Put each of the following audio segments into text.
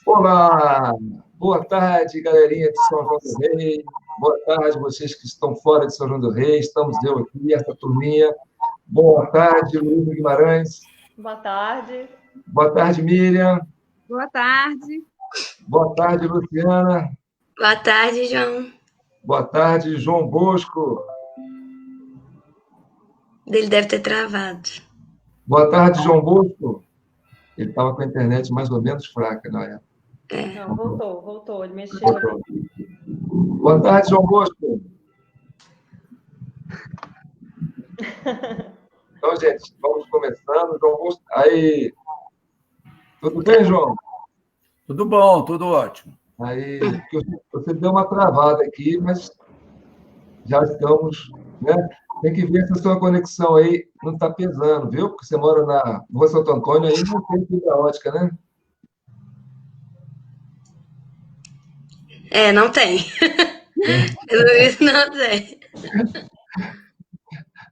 Olá, boa tarde, galerinha de São João do Rei. Boa tarde, vocês que estão fora de São João do Rei. Estamos eu aqui, essa turminha. Boa tarde, Luiz Guimarães. Boa tarde. Boa tarde, Miriam. Boa tarde. Boa tarde, Luciana. Boa tarde, João. Boa tarde, João Bosco. Ele deve ter travado. Boa tarde, João Bosco. Ele estava com a internet mais ou menos fraca na época. Não, voltou. Ele mexeu. Voltou. Boa tarde, João Bosco. Então, gente, vamos começando. João Bosco. Aí. Tudo bem, João? Tudo bom, tudo ótimo. Aí, você deu uma travada aqui, mas já estamos, né? Tem que ver se a sua conexão aí não está pesando, viu? Porque você mora na Rua Santo Antônio, aí não tem fibra ótica, né? Não tem. Não tem.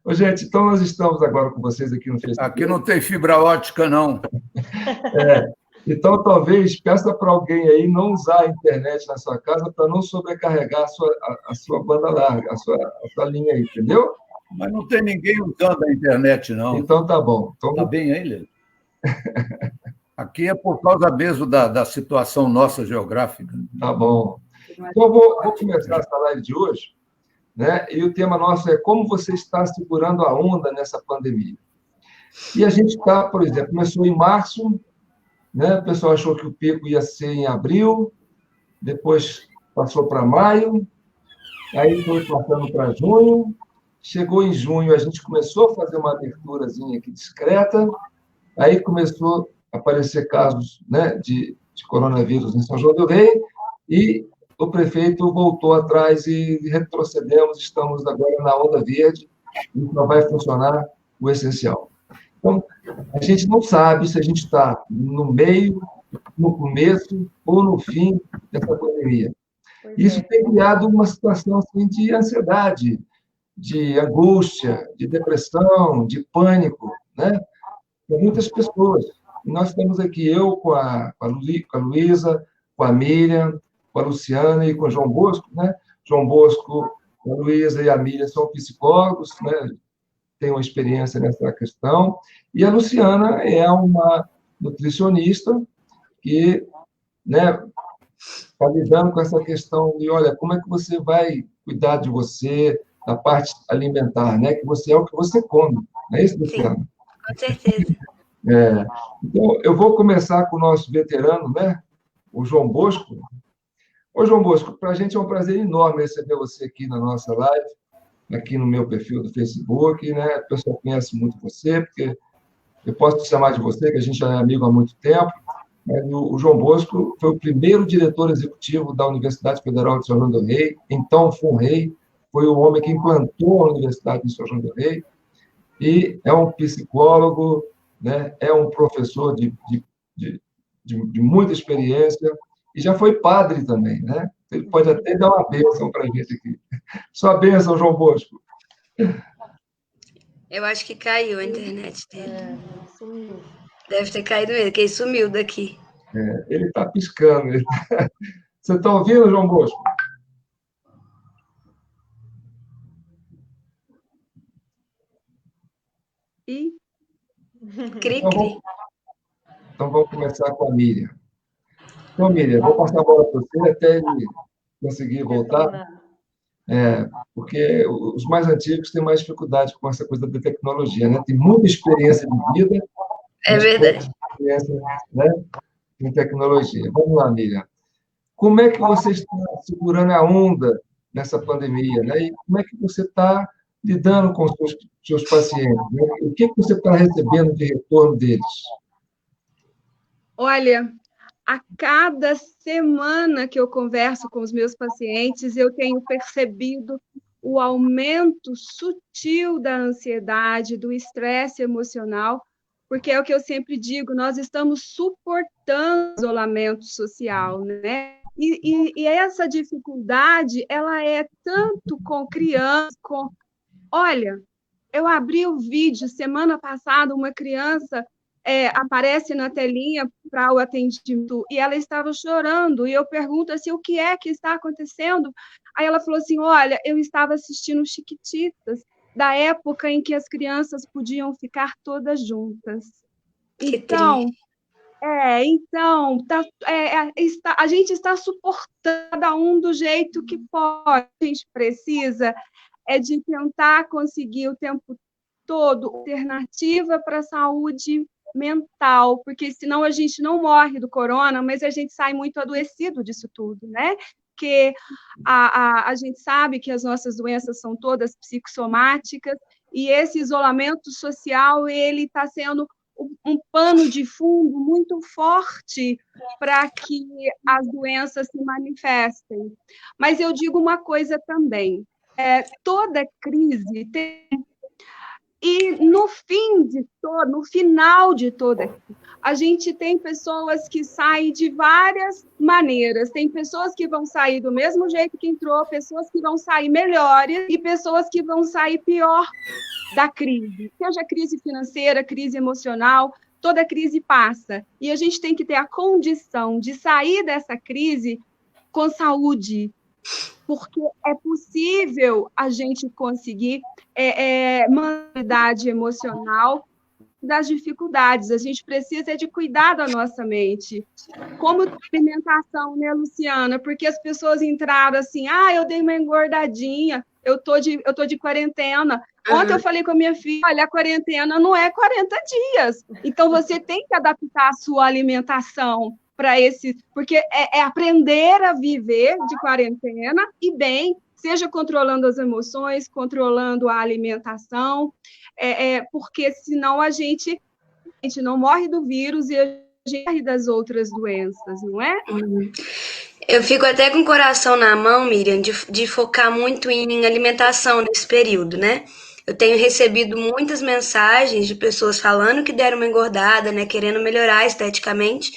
Ô, gente, então nós estamos agora com vocês aqui no Facebook. Aqui não tem fibra ótica, não. Então, talvez peça para alguém aí não usar a internet na sua casa para não sobrecarregar a sua banda larga, a sua linha aí, entendeu? Mas não tem ninguém usando a internet, não. Então, tá bom. Então, tá bem aí, Lê? Aqui é por causa mesmo da situação nossa geográfica. Tá bom. Então, eu vou começar essa live de hoje, né? E o tema nosso é como você está segurando a onda nessa pandemia. E a gente está, por exemplo, começou em março, né? O pessoal achou que o pico ia ser em abril, depois passou para maio, aí foi passando para junho, chegou em junho, a gente começou a fazer uma aberturazinha aqui discreta, aí começou a aparecer casos, né, de coronavírus em São João do Rei, e o prefeito voltou atrás e retrocedemos, estamos agora na onda verde, e não vai funcionar o essencial. Então, a gente não sabe se a gente está no meio, no começo ou no fim dessa pandemia. Isso tem criado uma situação assim, de ansiedade, de angústia, de depressão, de pânico, né? Para muitas pessoas. E nós estamos aqui, eu com a Luísa, com a Miriam, com a Luciana e com o João Bosco, né? João Bosco, a Luísa e a Miriam são psicólogos, né? Têm uma experiência nessa questão, e a Luciana é uma nutricionista que, né, está lidando com essa questão de, olha, como é que você vai cuidar de você, da parte alimentar, né? Que você é o que você come, não é isso, Luciana? Sim, com certeza. Então, eu vou começar com o nosso veterano, né? O João Bosco. Ô, João Bosco, para a gente é um prazer enorme receber você aqui na nossa live, aqui no meu perfil do Facebook, né? O pessoal conhece muito você, porque eu posso te chamar de você, que a gente já é amigo há muito tempo, mas o João Bosco foi o primeiro diretor executivo da Universidade Federal de São João do Rei, então FUNREI, foi o homem que implantou a Universidade de São João do Rei, e é um psicólogo, né? É um professor de muita experiência, e já foi padre também, né? Ele pode até dar uma bênção para a gente aqui. Sua bênção, João Bosco. Eu acho que caiu a internet dele. Sumiu. Deve ter caído mesmo, porque ele sumiu daqui. Ele está piscando. Você está ouvindo, João Bosco? Cri-cri. Então, vamos começar com a Miriam. Então, Miriam, vou passar a bola para você até ele conseguir voltar, porque os mais antigos têm mais dificuldade com essa coisa da tecnologia, né? Tem muita experiência de vida. É verdade. Experiência, né, em tecnologia. Vamos lá, Miriam. Como é que você está segurando a onda nessa pandemia, né? E como é que você está lidando com os seus pacientes, né? O que você está recebendo de retorno deles? Olha, a cada semana que eu converso com os meus pacientes, eu tenho percebido o aumento sutil da ansiedade, do estresse emocional, porque é o que eu sempre digo, nós estamos suportando o isolamento social, né? E essa dificuldade, ela é tanto com crianças, Olha, eu abri o vídeo semana passada, uma criança aparece na telinha para o atendimento e ela estava chorando, e eu pergunto assim, o que é que está acontecendo? Aí ela falou assim, olha, eu estava assistindo Chiquititas, da época em que as crianças podiam ficar todas juntas. Que Então, triste. a gente está suportando cada um do jeito que pode. A gente precisa de tentar conseguir o tempo todo alternativa para a saúde mental, porque senão a gente não morre do corona, mas a gente sai muito adoecido disso tudo, né? Porque a gente sabe que as nossas doenças são todas psicossomáticas, e esse isolamento social, ele está sendo um pano de fundo muito forte para que as doenças se manifestem. Mas eu digo uma coisa também, toda crise tem... E no final de toda, a gente tem pessoas que saem de várias maneiras. Tem pessoas que vão sair do mesmo jeito que entrou, pessoas que vão sair melhores e pessoas que vão sair pior da crise. Seja crise financeira, crise emocional, toda crise passa. E a gente tem que ter a condição de sair dessa crise com saúde, porque é possível a gente conseguir maturidade emocional das dificuldades. A gente precisa de cuidar da nossa mente. Como alimentação, né, Luciana? Porque as pessoas entraram assim, eu dei uma engordadinha, eu tô de quarentena. Ontem eu falei com a minha filha, olha, a quarentena não é 40 dias. Então, você tem que adaptar a sua alimentação para esse... Porque é aprender a viver de quarentena e bem, seja controlando as emoções, controlando a alimentação, porque senão a gente não morre do vírus e a gente morre das outras doenças, não é? Eu fico até com o coração na mão, Miriam, de focar muito em alimentação nesse período, né? Eu tenho recebido muitas mensagens de pessoas falando que deram uma engordada, né, querendo melhorar esteticamente,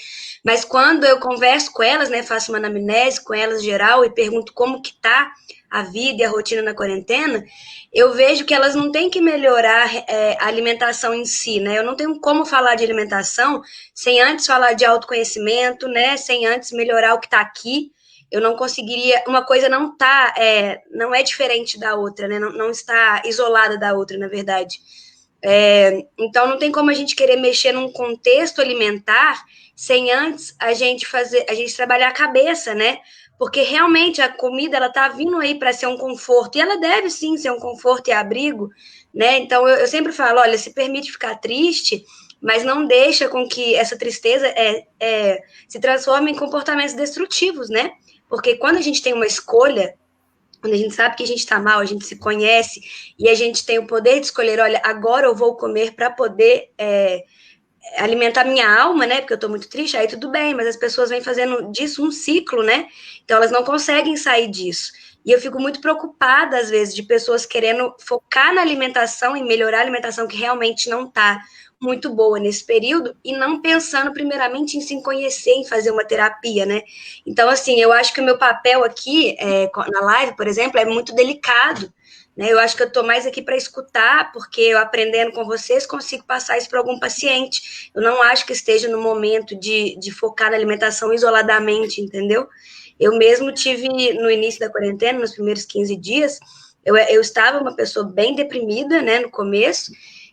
mas quando eu converso com elas, né, faço uma anamnese com elas geral e pergunto como que tá a vida e a rotina na quarentena, eu vejo que elas não têm que melhorar a alimentação em si, né? Eu não tenho como falar de alimentação sem antes falar de autoconhecimento, né? Sem antes melhorar o que está aqui. Eu não conseguiria... Uma coisa não é diferente da outra, né? Não está isolada da outra, na verdade. Então, não tem como a gente querer mexer num contexto alimentar sem antes a gente trabalhar a cabeça, né? Porque realmente a comida, ela tá vindo aí para ser um conforto, e ela deve sim ser um conforto e abrigo, né? Então eu sempre falo, olha, se permite ficar triste, mas não deixa com que essa tristeza se transforme em comportamentos destrutivos, né? Porque quando a gente tem uma escolha, quando a gente sabe que a gente está mal, a gente se conhece, e a gente tem o poder de escolher, olha, agora eu vou comer para poder alimentar minha alma, né? Porque eu tô muito triste, aí tudo bem, mas as pessoas vêm fazendo disso um ciclo, né? Então elas não conseguem sair disso. E eu fico muito preocupada, às vezes, de pessoas querendo focar na alimentação e melhorar a alimentação que realmente não tá muito boa nesse período e não pensando primeiramente em se conhecer, em fazer uma terapia, né? Então, assim, eu acho que o meu papel aqui na live, por exemplo, é muito delicado, né? Eu acho que eu estou mais aqui para escutar, porque eu aprendendo com vocês consigo passar isso para algum paciente. Eu não acho que esteja no momento de focar na alimentação isoladamente, entendeu? Eu mesmo tive, no início da quarentena, nos primeiros 15 dias, eu estava uma pessoa bem deprimida, né, no começo,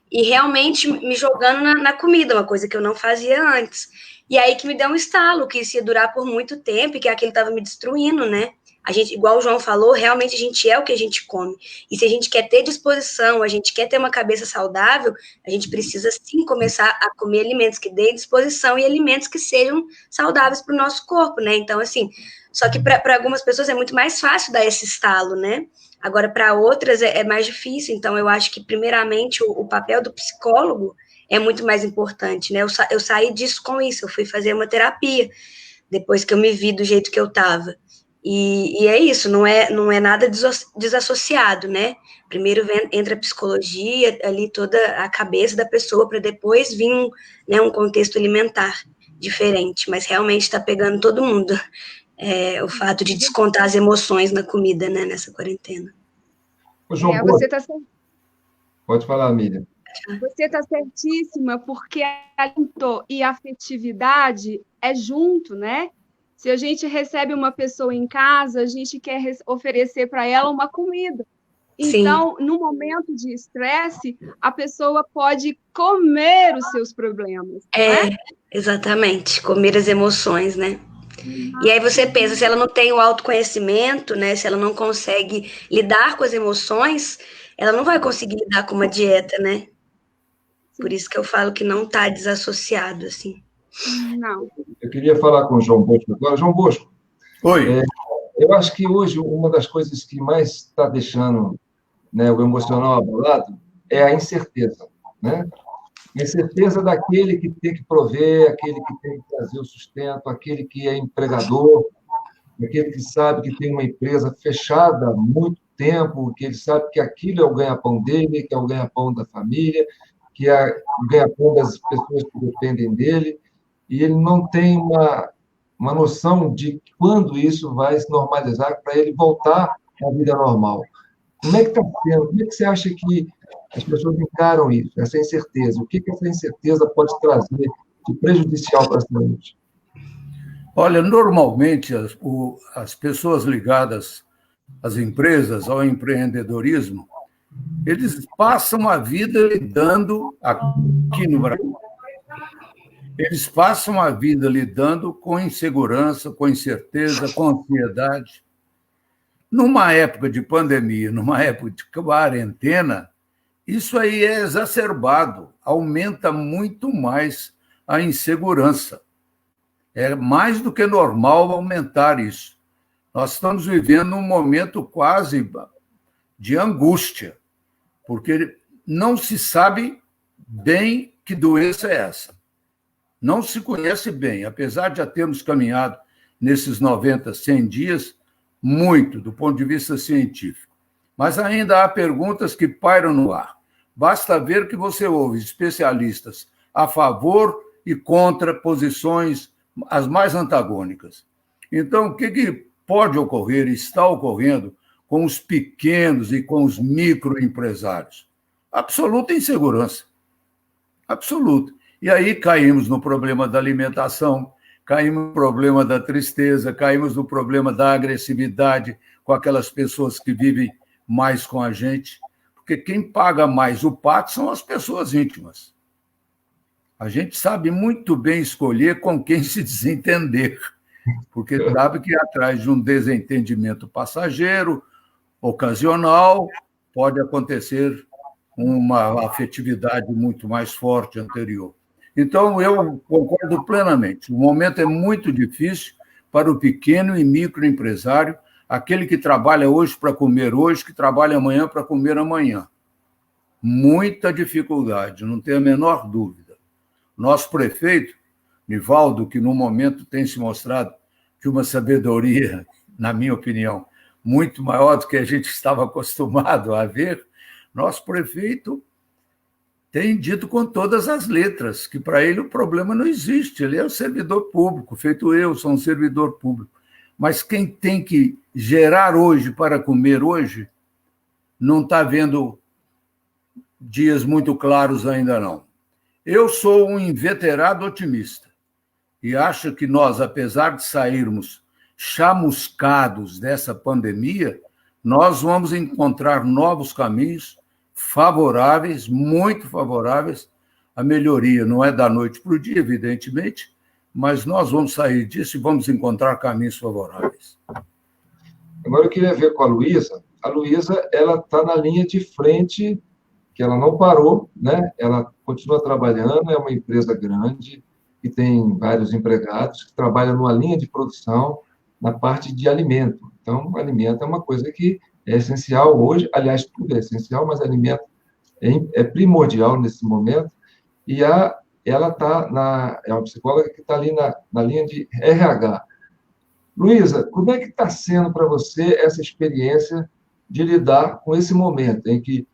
e realmente me jogando na comida, uma coisa que eu não fazia antes. E aí que me deu um estalo, que isso ia durar por muito tempo, e que aquilo estava me destruindo, né? A gente, igual o João falou, realmente a gente é o que a gente come. E se a gente quer ter disposição, a gente quer ter uma cabeça saudável, a gente precisa sim começar a comer alimentos que deem disposição e alimentos que sejam saudáveis para o nosso corpo, né? Então, assim, só que para algumas pessoas é muito mais fácil dar esse estalo, né? Agora, para outras é mais difícil. Então, eu acho que, primeiramente, o papel do psicólogo é muito mais importante, né? Eu saí disso com isso, eu fui fazer uma terapia depois que eu me vi do jeito que eu estava. E é isso, não é nada desassociado, né? Primeiro entra a psicologia, ali toda a cabeça da pessoa, para depois vir um contexto alimentar diferente, mas realmente está pegando todo mundo, o fato de descontar as emoções na comida, né, nessa quarentena. Ô, João, Você tá... pode falar, Miriam. Você está certíssima, porque alimento e afetividade é junto, né? Se a gente recebe uma pessoa em casa, a gente quer oferecer para ela uma comida. Então, no momento de estresse, a pessoa pode comer os seus problemas. Exatamente, comer as emoções, né? E aí você pensa, se ela não tem o autoconhecimento, né? Se ela não consegue lidar com as emoções, ela não vai conseguir lidar com uma dieta, né? Por isso que eu falo que não está desassociado, assim. Não. Eu queria falar com o João Bosco agora. João Bosco, Oi. Eu acho que hoje uma das coisas que mais está deixando, né, o emocional abalado é a incerteza, né? A incerteza daquele que tem que prover, aquele que tem que trazer o sustento, aquele que é empregador, aquele que sabe que tem uma empresa fechada há muito tempo, que ele sabe que aquilo é o ganha-pão dele, que é o ganha-pão da família, que é o ganha-pão das pessoas que dependem dele, e ele não tem uma noção de quando isso vai se normalizar para ele voltar à vida normal. Como é que está sendo? Como é que você acha que as pessoas encaram isso, essa incerteza? O que essa incerteza pode trazer de prejudicial para a saúde? Olha, normalmente as pessoas ligadas às empresas, ao empreendedorismo, eles passam a vida lidando, aqui no Brasil, eles passam a vida lidando com insegurança, com incerteza, com ansiedade. Numa época de pandemia, numa época de quarentena, isso aí é exacerbado, aumenta muito mais a insegurança. É mais do que normal aumentar isso. Nós estamos vivendo um momento quase de angústia, porque não se sabe bem que doença é essa. Não se conhece bem, apesar de já termos caminhado nesses 90, 100 dias, muito do ponto de vista científico. Mas ainda há perguntas que pairam no ar. Basta ver que você ouve especialistas a favor e contra posições as mais antagônicas. Então, o que pode ocorrer, está ocorrendo com os pequenos e com os microempresários? Absoluta insegurança. Absoluta. E aí caímos no problema da alimentação, caímos no problema da tristeza, caímos no problema da agressividade com aquelas pessoas que vivem mais com a gente, porque quem paga mais o pato são as pessoas íntimas. A gente sabe muito bem escolher com quem se desentender, porque sabe que atrás de um desentendimento passageiro, ocasional, pode acontecer uma afetividade muito mais forte anterior. Então, eu concordo plenamente. O momento é muito difícil para o pequeno e microempresário, aquele que trabalha hoje para comer hoje, que trabalha amanhã para comer amanhã. Muita dificuldade, não tenho a menor dúvida. Nosso prefeito, Nivaldo, que no momento tem se mostrado de uma sabedoria, na minha opinião, muito maior do que a gente estava acostumado a ver, nosso prefeito tem dito com todas as letras que para ele o problema não existe, ele é um servidor público, feito eu, sou um servidor público. Mas quem tem que gerar hoje para comer hoje não está vendo dias muito claros ainda não. Eu sou um inveterado otimista e acho que nós, apesar de sairmos chamuscados dessa pandemia, nós vamos encontrar novos caminhos favoráveis, muito favoráveis à melhoria. Não é da noite para o dia, evidentemente, mas nós vamos sair disso e vamos encontrar caminhos favoráveis. Agora eu queria ver com a Luísa. A Luísa, ela está na linha de frente, que ela não parou, né? Ela continua trabalhando, é uma empresa grande, que tem vários empregados, que trabalham numa linha de produção na parte de alimento. Então, alimento é uma coisa que é essencial hoje, aliás, tudo é essencial, mas alimento é primordial nesse momento, e ela está é uma psicóloga que está ali na linha de RH. Luísa, como é que está sendo para você essa experiência de lidar com esse momento em que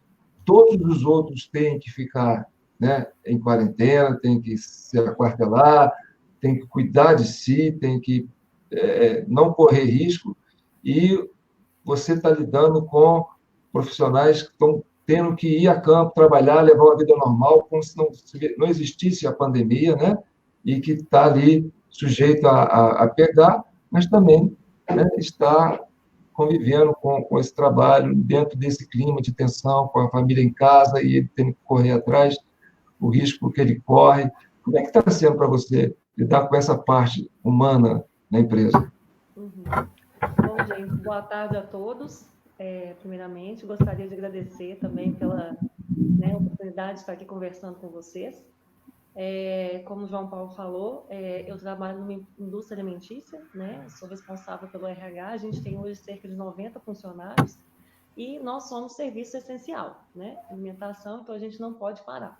todos os outros têm que ficar, né, em quarentena, têm que se aquartelar, têm que cuidar de si, têm que não correr risco, e você está lidando com profissionais que estão tendo que ir a campo, trabalhar, levar uma vida normal, como se não existisse a pandemia, né? E que está ali sujeito a pegar, mas também, né, está convivendo com esse trabalho dentro desse clima de tensão, com a família em casa e ele tendo que correr atrás, o risco que ele corre. Como é que está sendo para você lidar com essa parte humana na empresa? Bom, gente, boa tarde a todos. Primeiramente, gostaria de agradecer também pela, né, oportunidade de estar aqui conversando com vocês. Como o João Paulo falou, eu trabalho numa indústria alimentícia, né? Sou responsável pelo RH. A gente tem hoje cerca de 90 funcionários e nós somos serviço essencial, né? Alimentação, então a gente não pode parar.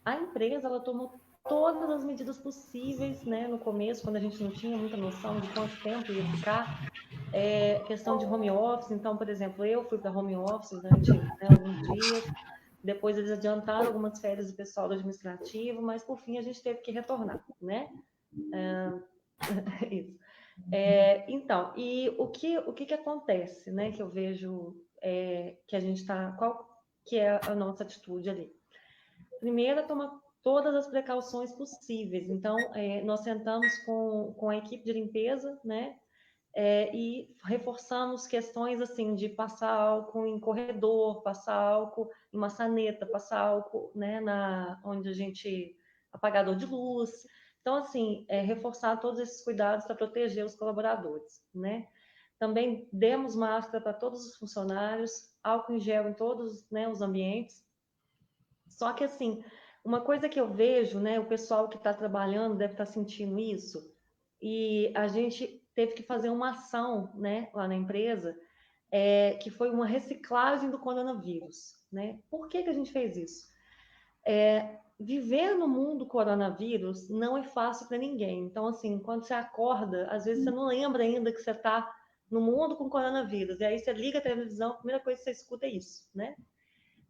A empresa, ela tomou todas as medidas possíveis, né? No começo, quando a gente não tinha muita noção de quanto tempo ia ficar, questão de home office. Então, por exemplo, eu fui para home office durante, né, alguns dias. Depois eles adiantaram algumas férias do pessoal do administrativo, mas por fim a gente teve que retornar, né? Isso. Então, e o que acontece, né? Que eu vejo que a gente está... Qual que é a nossa atitude ali? Primeiro, é tomar todas as precauções possíveis. Então, nós sentamos com a equipe de limpeza, né? E reforçamos questões assim de passar álcool em corredor, passar álcool em maçaneta, passar álcool, né, onde a gente... apagador de luz. Então, assim, reforçar todos esses cuidados para proteger os colaboradores, né? Também demos máscara para todos os funcionários, álcool em gel em todos, né, os ambientes. Só que, assim, uma coisa que eu vejo, né, o pessoal que está trabalhando deve estar sentindo isso, e a gente teve que fazer uma ação, né, lá na empresa, que foi uma reciclagem do coronavírus, né? Por que a gente fez isso? Viver no mundo coronavírus não é fácil para ninguém. Então, assim, quando você acorda, às vezes você não lembra ainda que você está no mundo com coronavírus, e aí você liga a televisão, a primeira coisa que você escuta é isso, né?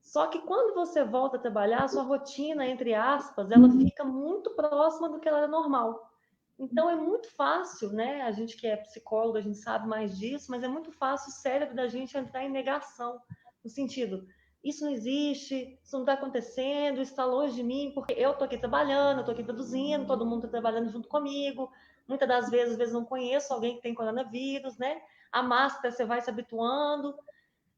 Só que quando você volta a trabalhar, a sua rotina, entre aspas, ela fica muito próxima do que ela era normal. Então, é muito fácil, né? A gente que é psicólogo, a gente sabe mais disso, mas é muito fácil o cérebro da gente entrar em negação, no sentido, isso não existe, isso não está acontecendo, isso está longe de mim, porque eu estou aqui trabalhando, eu estou aqui produzindo, todo mundo está trabalhando junto comigo, muitas das vezes, às vezes não conheço alguém que tem coronavírus, né? A máscara, você vai se habituando,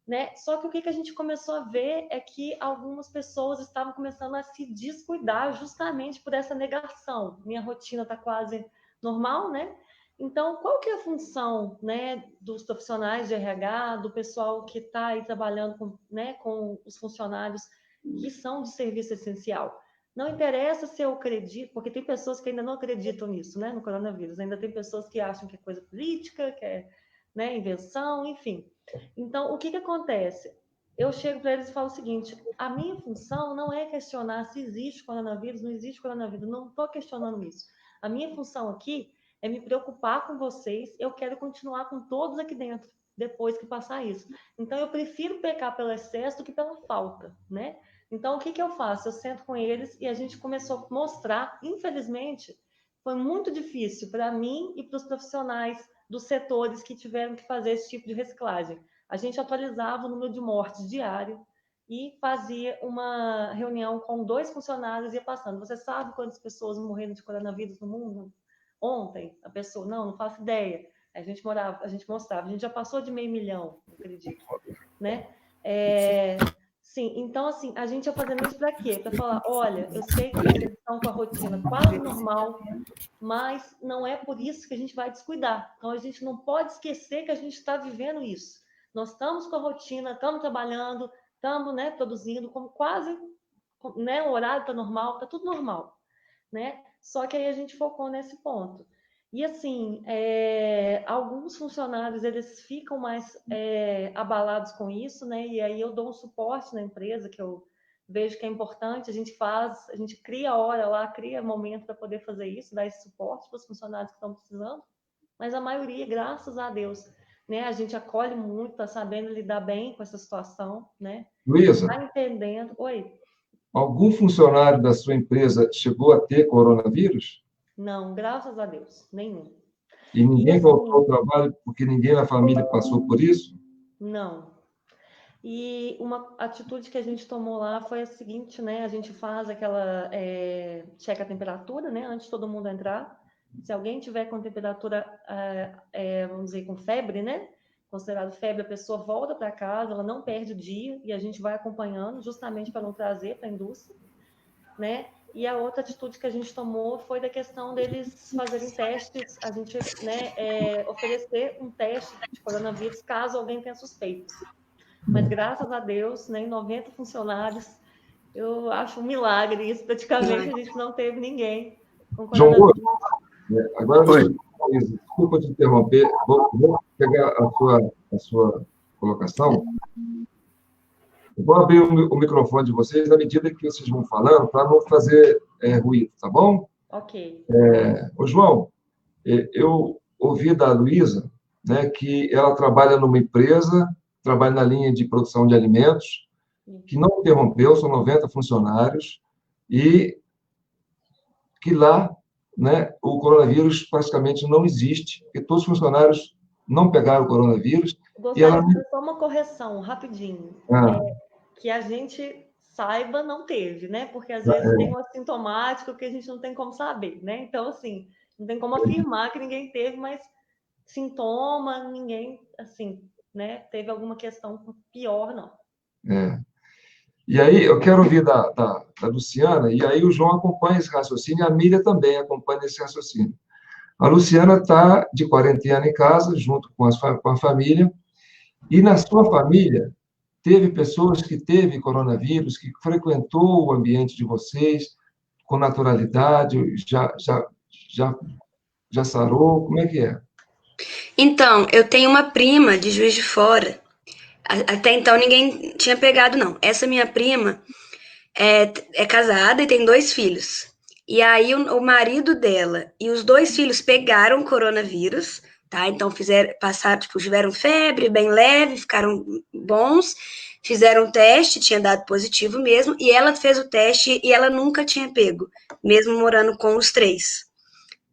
né? Só que o que a gente começou a ver é que algumas pessoas estavam começando a se descuidar justamente por essa negação. Minha rotina está quase normal, né? Então, qual que é a função, né, dos profissionais de RH, do pessoal que está aí trabalhando com, né, com os funcionários que são de serviço essencial? Não interessa se eu acredito, porque tem pessoas que ainda não acreditam nisso, né, no coronavírus. Ainda tem pessoas que acham que é coisa política, que é, né, invenção, enfim. Então, o que acontece? Eu chego para eles e falo o seguinte, a minha função não é questionar se existe coronavírus, não existe coronavírus, não estou questionando isso. A minha função aqui é me preocupar com vocês, eu quero continuar com todos aqui dentro, depois que passar isso. Então, eu prefiro pecar pelo excesso do que pela falta, né? Então, o que eu faço? Eu sento com eles e a gente começou a mostrar, infelizmente, foi muito difícil para mim e para os profissionais dos setores que tiveram que fazer esse tipo de reciclagem. A gente atualizava o número de mortes diário e fazia uma reunião com 2 funcionários e ia passando. Você sabe quantas pessoas morreram de coronavírus no mundo? Ontem, a pessoa, não faço ideia. A gente mostrava, a gente já passou de 500 mil, acredito, né? Sim, então, assim, a gente ia fazendo isso para quê? Para falar, olha, eu sei que vocês estão com a rotina quase normal, mas não é por isso que a gente vai descuidar. Então, a gente não pode esquecer que a gente está vivendo isso. Nós estamos com a rotina, estamos trabalhando, estamos, né, produzindo, como quase, né, o horário está normal, está tudo normal, né? Só que aí a gente focou nesse ponto. E, assim, alguns funcionários, eles ficam mais abalados com isso, né? E aí eu dou um suporte na empresa, que eu vejo que é importante, a gente cria hora lá, cria momento para poder fazer isso, dar esse suporte para os funcionários que estão precisando, mas a maioria, graças a Deus, né? A gente acolhe muito, está sabendo lidar bem com essa situação, né? Luísa, está entendendo. Oi. Algum funcionário da sua empresa chegou a ter coronavírus? Não, graças a Deus, nenhum. E ninguém voltou ao trabalho porque ninguém na família passou por isso? Não. E uma atitude que a gente tomou lá foi a seguinte, né? A gente faz aquela checa a temperatura, né? Antes de todo mundo entrar. Se alguém tiver com temperatura, vamos dizer, com febre, né? Considerado febre, a pessoa volta para casa, ela não perde o dia e a gente vai acompanhando, justamente para não trazer para a indústria, né? E a outra atitude que a gente tomou foi da questão deles fazerem testes, a gente, né, oferecer um teste de coronavírus caso alguém tenha suspeita. Mas, graças a Deus, né, em 90 funcionários, eu acho um milagre isso. Praticamente, a gente não teve ninguém com João coronavírus. Bosco, agora, desculpa te interromper, vou pegar a sua colocação. Eu vou abrir o microfone de vocês na medida que vocês vão falando, para não fazer ruído, tá bom? Ok. Ô, João, eu ouvi da Luísa, né, que ela trabalha numa empresa, trabalha na linha de produção de alimentos, que não interrompeu, são 90 funcionários, e que lá, né, o coronavírus praticamente não existe, porque todos os funcionários não pegaram o coronavírus. Gostaria de fazer só uma correção, rapidinho. Que a gente saiba, não teve, né? Porque às vezes tem um assintomático que a gente não tem como saber, né? Então, assim, não tem como afirmar que ninguém teve, mas sintoma, ninguém, assim, né? Teve alguma questão pior, não. E aí, eu quero ouvir da Luciana, e aí o João acompanha esse raciocínio, e a Mília também acompanha esse raciocínio. A Luciana está de quarentena em casa, junto com a família, e na sua família teve pessoas que teve coronavírus, que frequentou o ambiente de vocês com naturalidade, já sarou, como é que é? Então, eu tenho uma prima de Juiz de Fora. Até então ninguém tinha pegado, não. Essa minha prima é casada e tem 2 filhos. E aí o marido dela e os 2 filhos pegaram coronavírus, tá? Então tiveram febre bem leve, ficaram bons, fizeram o teste, tinha dado positivo mesmo, e ela fez o teste e ela nunca tinha pego, mesmo morando com os 3.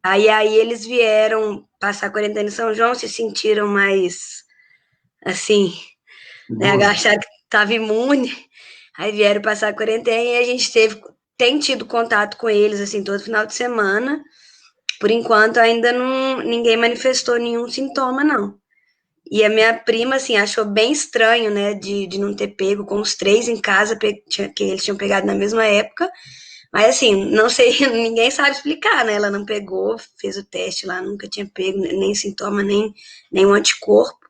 Aí eles vieram passar a quarentena em São João, se sentiram mais, assim, né, acharam que estava imune, aí vieram passar a quarentena e a gente tem tido contato com eles, assim, todo final de semana. Por enquanto, ainda ninguém manifestou nenhum sintoma, não. E a minha prima, assim, achou bem estranho, né, de não ter pego com os 3 em casa, que eles tinham pegado na mesma época. Mas, assim, não sei, ninguém sabe explicar, né? Ela não pegou, fez o teste lá, nunca tinha pego nem sintoma, nem um anticorpo.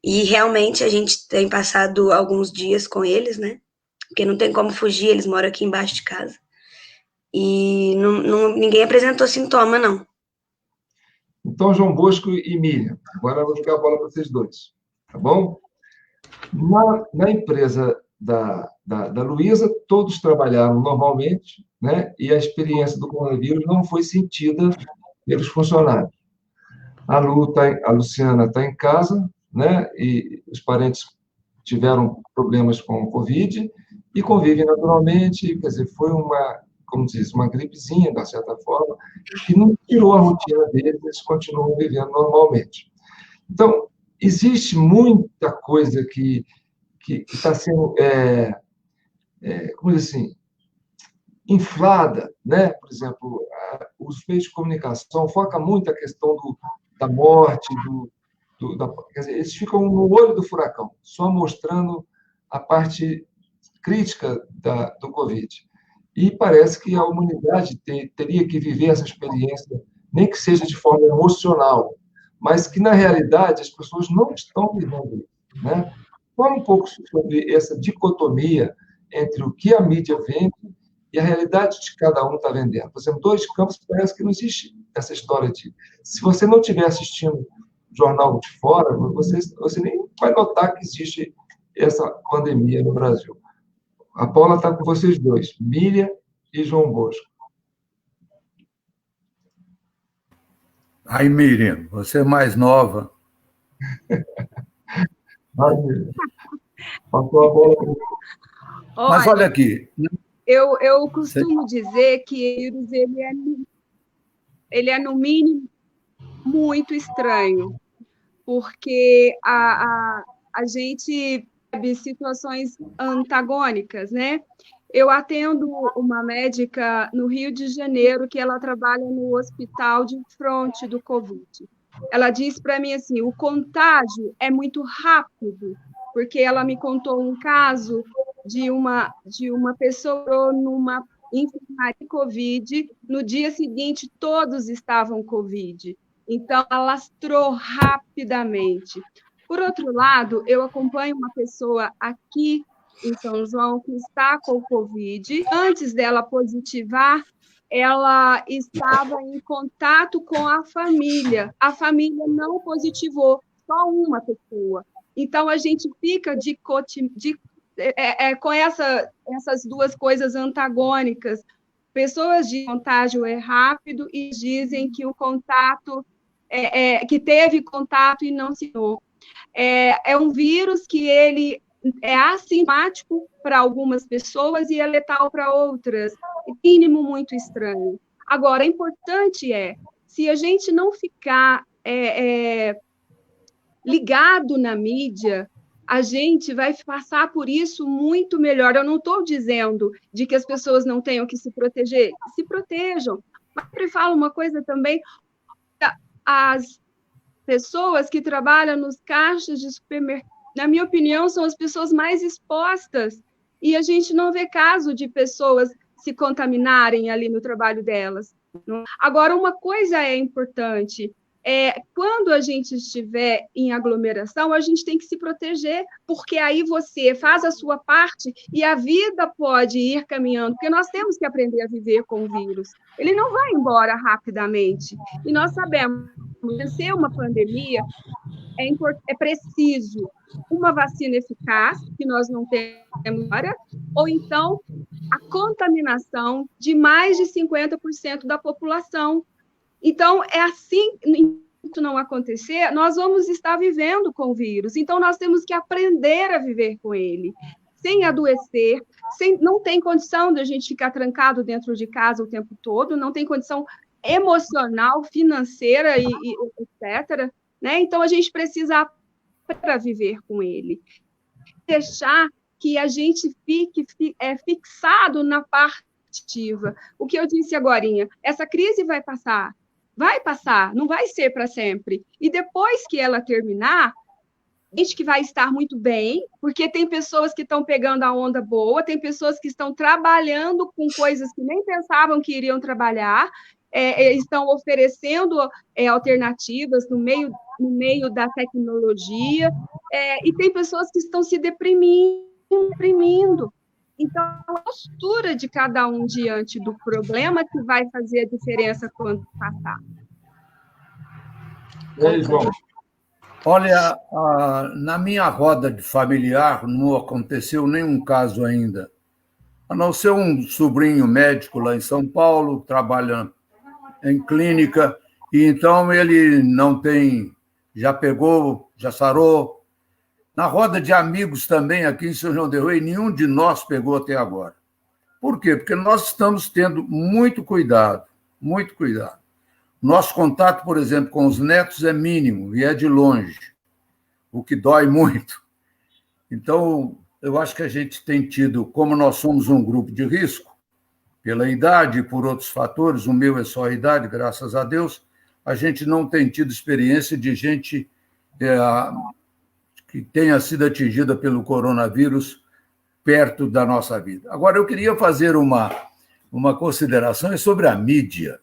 E realmente a gente tem passado alguns dias com eles, né? Porque não tem como fugir, eles moram aqui embaixo de casa. E ninguém apresentou sintoma, não. Então, João Bosco e Miriam, agora eu vou jogar a bola para vocês dois, tá bom? Na empresa da Luísa, todos trabalharam normalmente, né? E a experiência do coronavírus não foi sentida pelos funcionários. A Luciana está em casa, né? E os parentes tiveram problemas com o Covid e convivem naturalmente, quer dizer, foi como diz, uma gripezinha, de certa forma, que não tirou a rotina deles, eles continuam vivendo normalmente. Então, existe muita coisa que está sendo, como diz assim, inflada, né? Por exemplo, os meios de comunicação focam muito a questão da morte, quer dizer, eles ficam no olho do furacão, só mostrando a parte crítica do Covid. E parece que a humanidade teria que viver essa experiência, nem que seja de forma emocional, mas que, na realidade, as pessoas não estão vivendo isso, né? Fala um pouco sobre essa dicotomia entre o que a mídia vende e a realidade de cada um está vendendo. Por exemplo, 2 campos, parece que não existe essa história de... Se você não estiver assistindo jornal de fora, você nem vai notar que existe essa pandemia no Brasil. A Paula está com vocês dois, Miriam e João Bosco. Aí, Miriam, você é mais nova. Vai, Miriam. Passou a bola para... Mas olha aqui. Eu costumo dizer que vírus ele é, no mínimo, muito estranho, porque a gente situações antagônicas, né? Eu atendo uma médica no Rio de Janeiro que ela trabalha no hospital de fronte do Covid. Ela disse para mim assim, o contágio é muito rápido, porque ela me contou um caso de uma pessoa numa enfermaria Covid, no dia seguinte todos estavam Covid. Então, alastrou rapidamente. Por outro lado, eu acompanho uma pessoa aqui em São João que está com Covid. Antes dela positivar, ela estava em contato com a família. A família não positivou, só uma pessoa. Então, a gente fica com essas duas coisas antagônicas. Pessoas de contágio é rápido e dizem que o contato, que teve contato e não se deu. É um vírus que ele é assintomático para algumas pessoas e é letal para outras. Mínimo muito estranho. Agora, importante se a gente não ficar ligado na mídia, a gente vai passar por isso muito melhor. Eu não estou dizendo de que as pessoas não tenham que se proteger, se protejam. Mas eu falo uma coisa também, as pessoas que trabalham nos caixas de supermercado, na minha opinião, são as pessoas mais expostas, e a gente não vê caso de pessoas se contaminarem ali no trabalho delas. Agora, uma coisa é importante, quando a gente estiver em aglomeração, a gente tem que se proteger, porque aí você faz a sua parte e a vida pode ir caminhando, porque nós temos que aprender a viver com o vírus. Ele não vai embora rapidamente. E nós sabemos, vencer uma pandemia é preciso uma vacina eficaz, que nós não temos agora, ou então a contaminação de mais de 50% da população. Então, assim, isso não acontecer, nós vamos estar vivendo com o vírus. Então, nós temos que aprender a viver com ele, sem adoecer, não tem condição de a gente ficar trancado dentro de casa o tempo todo, não tem condição emocional, financeira e etc., né? Então, a gente precisa para viver com ele. Deixar que a gente fique fixado na parte positiva. O que eu disse agorinha, essa crise vai passar, não vai ser para sempre. E depois que ela terminar, a gente que vai estar muito bem, porque tem pessoas que estão pegando a onda boa, tem pessoas que estão trabalhando com coisas que nem pensavam que iriam trabalhar, estão oferecendo alternativas no meio da tecnologia, e tem pessoas que estão se deprimindo. Então, a postura de cada um diante do problema que vai fazer a diferença quando passar. E aí, João? Olha, na minha roda de familiar não aconteceu nenhum caso ainda, a não ser um sobrinho médico lá em São Paulo, trabalha em clínica, e então ele não tem, já pegou, já sarou. Na roda de amigos também, aqui em São João del Rei, nenhum de nós pegou até agora. Por quê? Porque nós estamos tendo muito cuidado, muito cuidado. Nosso contato, por exemplo, com os netos é mínimo e é de longe, o que dói muito. Então, eu acho que a gente tem tido, como nós somos um grupo de risco, pela idade e por outros fatores, o meu é só a idade, graças a Deus, a gente não tem tido experiência de gente que tenha sido atingida pelo coronavírus perto da nossa vida. Agora, eu queria fazer uma consideração sobre a mídia.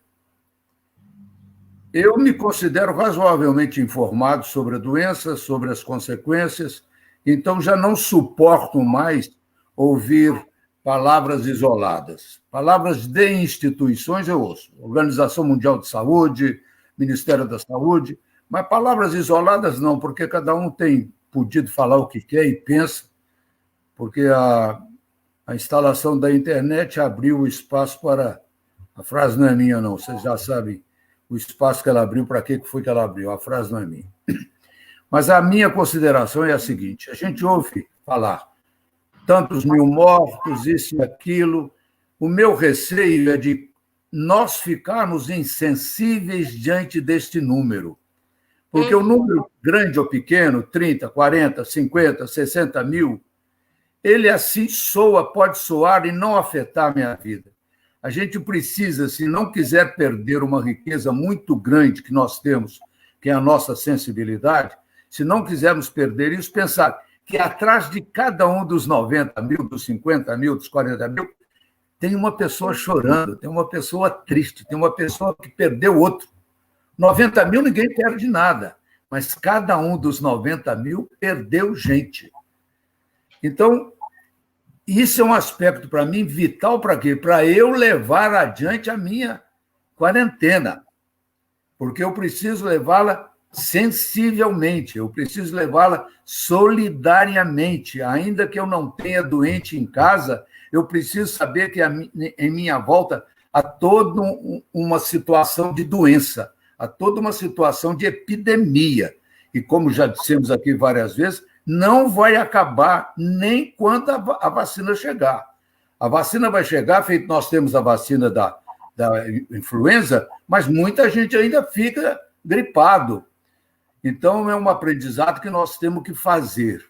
Eu me considero razoavelmente informado sobre a doença, sobre as consequências, então já não suporto mais ouvir palavras isoladas. Palavras de instituições eu ouço. Organização Mundial de Saúde, Ministério da Saúde, mas palavras isoladas não, porque cada um tem podido falar o que quer e pensa, porque a instalação da internet abriu o espaço para... A frase não é minha, não, vocês já sabem o espaço que ela abriu, para que foi que ela abriu, a frase não é minha. Mas a minha consideração é a seguinte, a gente ouve falar tantos mil mortos, isso e aquilo, o meu receio é de nós ficarmos insensíveis diante deste número. Porque o número grande ou pequeno, 30, 40, 50, 60 mil, ele assim pode soar e não afetar a minha vida. A gente precisa, se não quiser perder uma riqueza muito grande que nós temos, que é a nossa sensibilidade, se não quisermos perder isso, pensar que atrás de cada um dos 90 mil, dos 50 mil, dos 40 mil, tem uma pessoa chorando, tem uma pessoa triste, tem uma pessoa que perdeu outro. 90 mil ninguém perde nada, mas cada um dos 90 mil perdeu gente. Então, isso é um aspecto, para mim, vital para quê? Para eu levar adiante a minha quarentena. Porque eu preciso levá-la sensivelmente, eu preciso levá-la solidariamente. Ainda que eu não tenha doente em casa, eu preciso saber que em minha volta há toda uma situação de doença, há toda uma situação de epidemia. E, como já dissemos aqui várias vezes, não vai acabar nem quando a vacina chegar. A vacina vai chegar, feito nós temos a vacina da influenza, mas muita gente ainda fica gripado. Então, é um aprendizado que nós temos que fazer.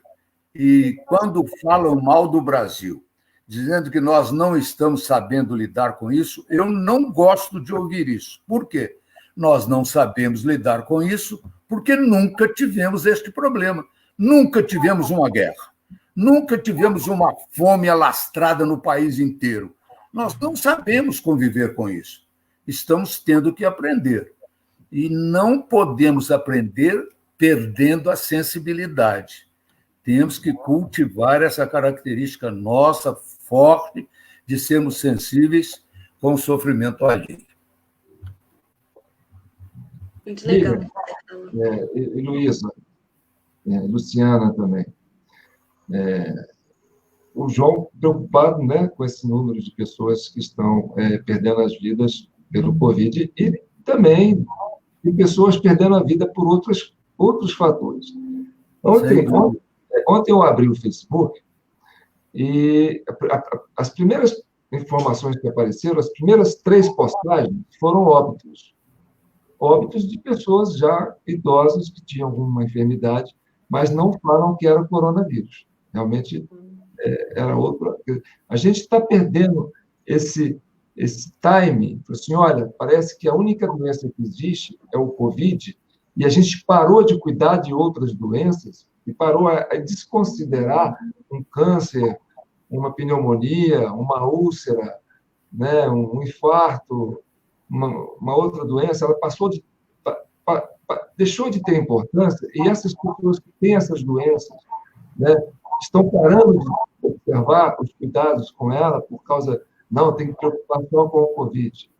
E quando falam mal do Brasil, dizendo que nós não estamos sabendo lidar com isso, eu não gosto de ouvir isso. Por quê? Nós não sabemos lidar com isso porque nunca tivemos este problema. Nunca tivemos uma guerra. Nunca tivemos uma fome alastrada no país inteiro. Nós não sabemos conviver com isso. Estamos tendo que aprender. E não podemos aprender perdendo a sensibilidade. Temos que cultivar essa característica nossa, forte, de sermos sensíveis com o sofrimento alheio. Muito legal. E Luísa, Luciana também. O João preocupado, né, com esse número de pessoas que estão perdendo as vidas pelo Covid e também de pessoas perdendo a vida por outros fatores. Ontem eu abri o Facebook e as primeiras informações que apareceram, as primeiras 3 postagens foram óbitos de pessoas já idosas que tinham alguma enfermidade, mas não falam que era coronavírus. Realmente era outra. A gente está perdendo esse time. Assim, olha, parece que a única doença que existe é o Covid, e a gente parou de cuidar de outras doenças e parou a desconsiderar um câncer, uma pneumonia, uma úlcera, né, um infarto, uma outra doença. Ela deixou de ter importância, e essas pessoas que têm essas doenças, né, estão parando de observar os cuidados com ela por causa, não, tem que preocupar só com o Covid.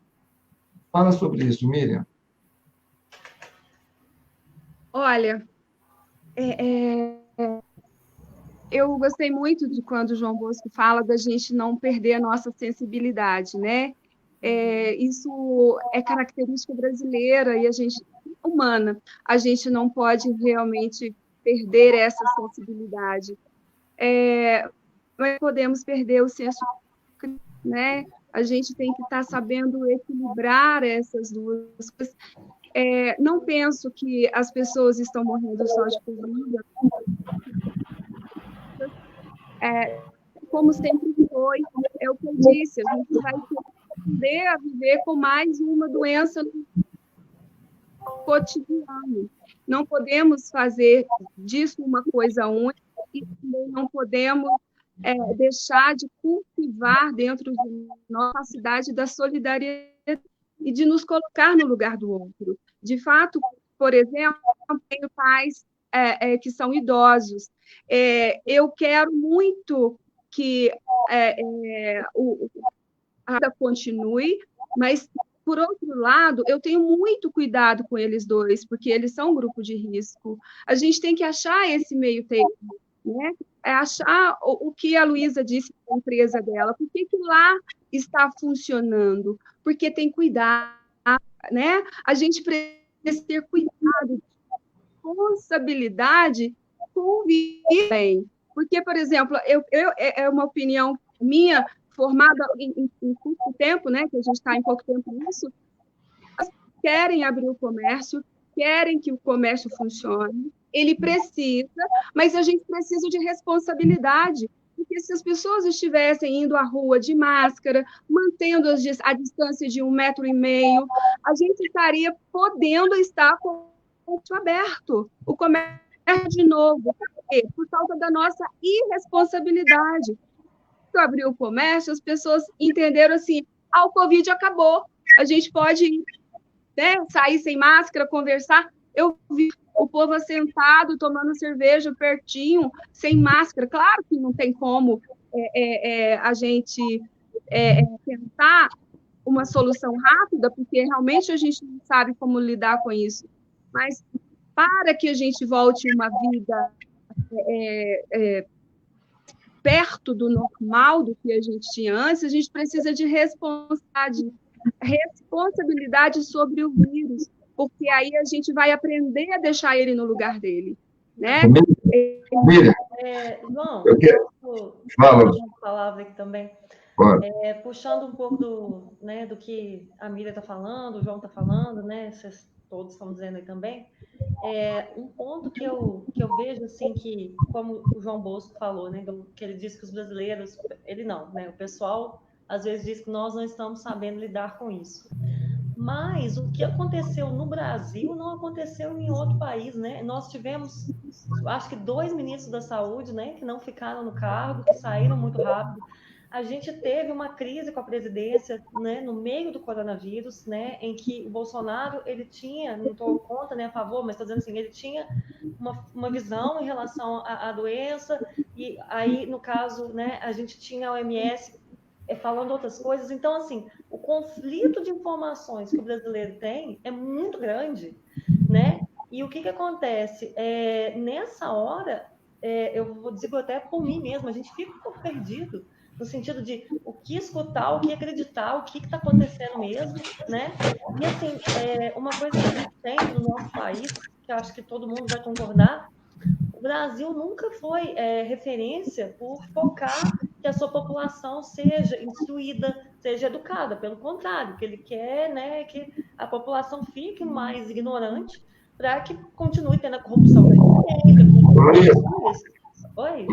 Fala sobre isso, Miriam. Olha, eu gostei muito de quando o João Bosco fala da gente não perder a nossa sensibilidade, né? Isso é característica brasileira e a gente humana. A gente não pode realmente perder essa sensibilidade. Mas podemos perder o senso, né? A gente tem que estar sabendo equilibrar essas duas coisas. Não penso que as pessoas estão morrendo só de Covid. Como sempre foi, é o que eu disse, a gente vai aprender a viver com mais uma doença no cotidiano. Não podemos fazer disso uma coisa única e também não podemos deixar de cultivar dentro de nossa capacidade da solidariedade e de nos colocar no lugar do outro. De fato, por exemplo, tenho pais que são idosos. Eu quero muito que a vida continue, mas, por outro lado, eu tenho muito cuidado com eles dois, porque eles são um grupo de risco. A gente tem que achar esse meio termo, né? Achar o que a Luísa disse da empresa dela, por que lá está funcionando? Porque tem cuidado, né? A gente precisa ter cuidado, responsabilidade com viver bem. Porque, por exemplo, é uma opinião minha, formada em pouco tempo, né? Que a gente está em pouco tempo nisso, querem abrir o comércio, querem que o comércio funcione, ele precisa, mas a gente precisa de responsabilidade, porque se as pessoas estivessem indo à rua de máscara, mantendo a distância de 1,5 metro, a gente estaria podendo estar com o comércio aberto, o comércio de novo. Por quê? Por causa da nossa irresponsabilidade. Quando abriu o comércio, as pessoas entenderam assim, o Covid acabou, a gente pode ir, né, sair sem máscara, conversar. Eu vi o povo assentado, tomando cerveja pertinho, sem máscara. Claro que não tem como a gente tentar uma solução rápida, porque realmente a gente não sabe como lidar com isso. Mas para que a gente volte uma vida perto do normal, do que a gente tinha antes, a gente precisa de responsabilidade sobre o vírus, porque aí a gente vai aprender a deixar ele no lugar dele, né? Miriam, João, eu quero... Fala. Uma palavra aqui também. Puxando um pouco do que a Miriam está falando, o João está falando, né? Vocês todos estão dizendo aí também. Um ponto que eu vejo, assim, que, como o João Bosco falou, né? Que ele disse que os brasileiros, ele não, né? O pessoal, às vezes, diz que nós não estamos sabendo lidar com isso. Mas o que aconteceu no Brasil não aconteceu em outro país, né? Nós tivemos, acho que 2 ministros da saúde, né, que não ficaram no cargo, que saíram muito rápido. A gente teve uma crise com a presidência, né, no meio do coronavírus, né, em que o Bolsonaro, ele tinha, não estou contra, né, a favor, mas estou dizendo assim, ele tinha uma visão em relação à doença, e aí, no caso, né, a gente tinha a OMS falando outras coisas. Então, assim, o conflito de informações que o brasileiro tem é muito grande, né? E o que acontece? Nessa hora, eu vou dizer até por mim mesma, a gente fica um pouco perdido, no sentido de o que escutar, o que acreditar, o que está acontecendo mesmo, né? E, assim, uma coisa que a gente tem no nosso país, que eu acho que todo mundo vai concordar, o Brasil nunca foi referência por focar que a sua população seja instruída, seja educada. Pelo contrário, o que ele quer, né, é que a população fique mais ignorante para que continue tendo a corrupção presidente. Oi?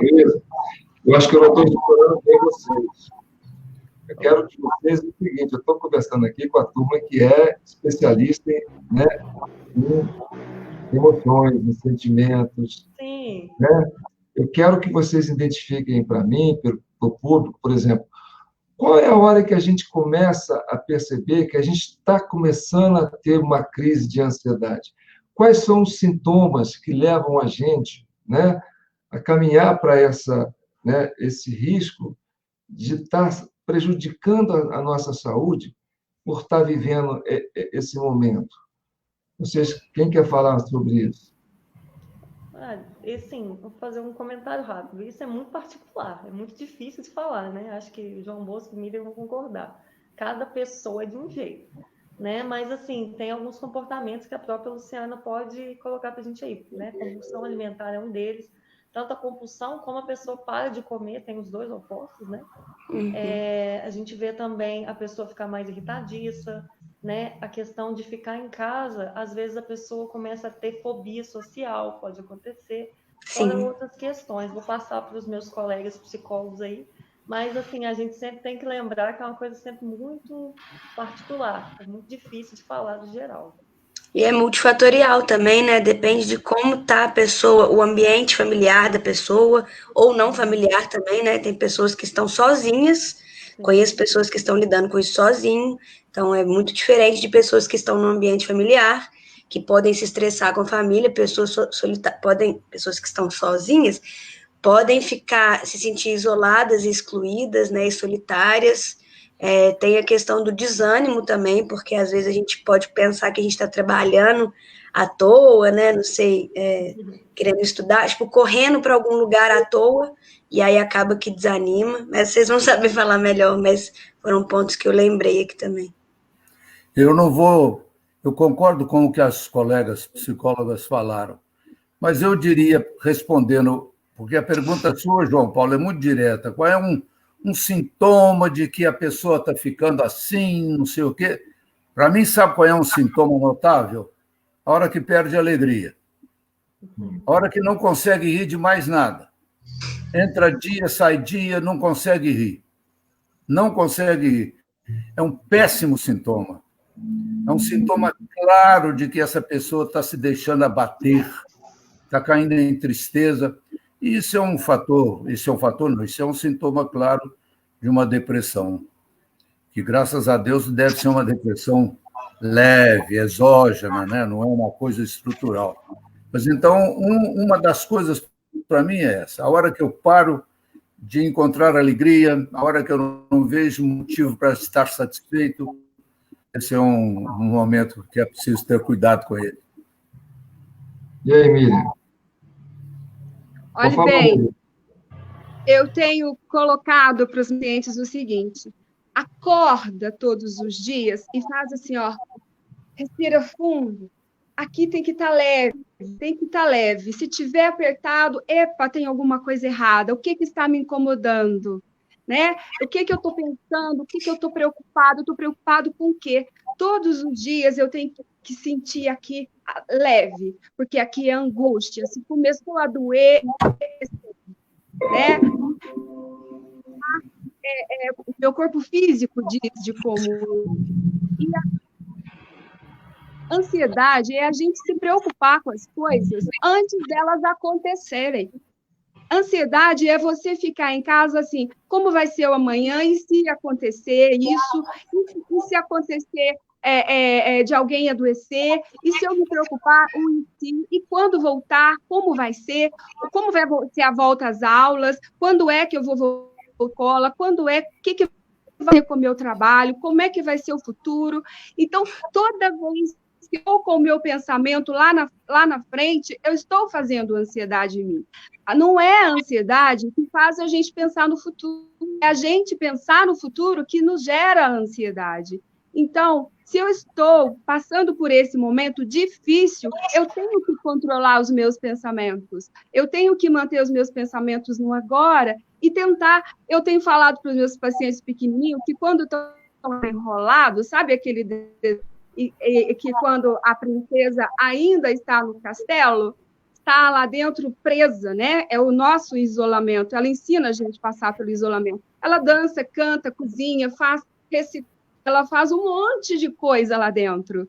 Eu acho que eu não estou escutando bem vocês. Eu quero que vocês... o seguinte, eu estou conversando aqui com a turma que é especialista em emoções, em sentimentos. Sim. Né? Eu quero que vocês identifiquem para mim, para o público, por exemplo, qual é a hora que a gente começa a perceber que a gente está começando a ter uma crise de ansiedade? Quais são os sintomas que levam a gente, né, a caminhar para esse risco de estar prejudicando a nossa saúde por estar vivendo esse momento? Vocês, quem quer falar sobre isso? Sim, vou fazer um comentário rápido. Isso é muito particular, é muito difícil de falar, né? Acho que o João Bosco e Miriam vão concordar. Cada pessoa é de um jeito, né? Mas, assim, tem alguns comportamentos que a própria Luciana pode colocar para a gente aí, né? Compulsão alimentar é um deles. Tanto a compulsão como a pessoa para de comer, tem os dois opostos, né? Uhum. A gente vê também a pessoa ficar mais irritadiça, né? A questão de ficar em casa, às vezes a pessoa começa a ter fobia social, pode acontecer. Fora outras questões. Vou passar para os meus colegas psicólogos aí, mas, assim, a gente sempre tem que lembrar que é uma coisa sempre muito particular, é muito difícil de falar do geral. E é multifatorial também, né? Depende de como tá a pessoa, o ambiente familiar da pessoa, ou não familiar também, né? Tem pessoas que estão sozinhas, conheço pessoas que estão lidando com isso sozinho, então é muito diferente de pessoas que estão no ambiente familiar, que podem se estressar com a família, pessoas que estão sozinhas, podem se sentir isoladas e excluídas, né? E solitárias. Tem a questão do desânimo também, porque às vezes a gente pode pensar que a gente está trabalhando à toa, né? Não sei, querendo estudar, tipo, correndo para algum lugar à toa, e aí acaba que desanima. Mas vocês vão saber falar melhor, mas foram pontos que eu lembrei aqui também. Eu concordo com o que as colegas psicólogas falaram, mas eu diria, respondendo, porque a pergunta sua, João Paulo, é muito direta, qual é um sintoma de que a pessoa está ficando assim, não sei o quê? Para mim, sabe qual é um sintoma notável? a hora que perde a alegria, a hora que não consegue rir de mais nada. Entra dia, sai dia, não consegue rir. Não consegue rir. É um péssimo sintoma. É um sintoma claro de que essa pessoa está se deixando abater, está caindo em tristeza. E isso é um fator não, isso é um sintoma claro de uma depressão, que, graças a Deus, deve ser uma depressão leve, exógena, né? Não é uma coisa estrutural. Mas, então, uma das coisas, para mim, é essa. A hora que eu paro de encontrar alegria, a hora que eu não vejo motivo para estar satisfeito, esse é um momento que é preciso ter cuidado com ele. E aí, Miriam? Olha bem, eu tenho colocado para os clientes o seguinte: acorda todos os dias e faz assim, ó, respira fundo. Aqui tem que estar leve, tem que estar leve. Se tiver apertado, epa, tem alguma coisa errada. O que está me incomodando? Né? O que eu estou pensando? O que eu estou preocupado? Estou preocupado com o quê? Todos os dias eu tenho que sentir aqui leve, porque aqui é angústia. Se começou a doer, né? O meu corpo físico diz de como. E a ansiedade é a gente se preocupar com as coisas antes delas acontecerem. Ansiedade é você ficar em casa assim, como vai ser o amanhã, e se acontecer isso, e se acontecer de alguém adoecer, e se eu me preocupar, e quando voltar, como vai ser a volta às aulas, quando é que eu vou voltar à escola, quando é, o que vai ser com o meu trabalho, como é que vai ser o futuro. Então, toda vez que eu estou com o meu pensamento lá na frente, eu estou fazendo ansiedade em mim. Não é a ansiedade que faz a gente pensar no futuro, é a gente pensar no futuro que nos gera a ansiedade. Então, se eu estou passando por esse momento difícil, eu tenho que controlar os meus pensamentos, eu tenho que manter os meus pensamentos no agora e tentar. Eu tenho falado para os meus pacientes pequenininhos que quando estão enrolados, sabe aquele que quando a princesa ainda está no castelo, está lá dentro presa, né? É o nosso isolamento. Ela ensina a gente a passar pelo isolamento. Ela dança, canta, cozinha, ela faz um monte de coisa lá dentro.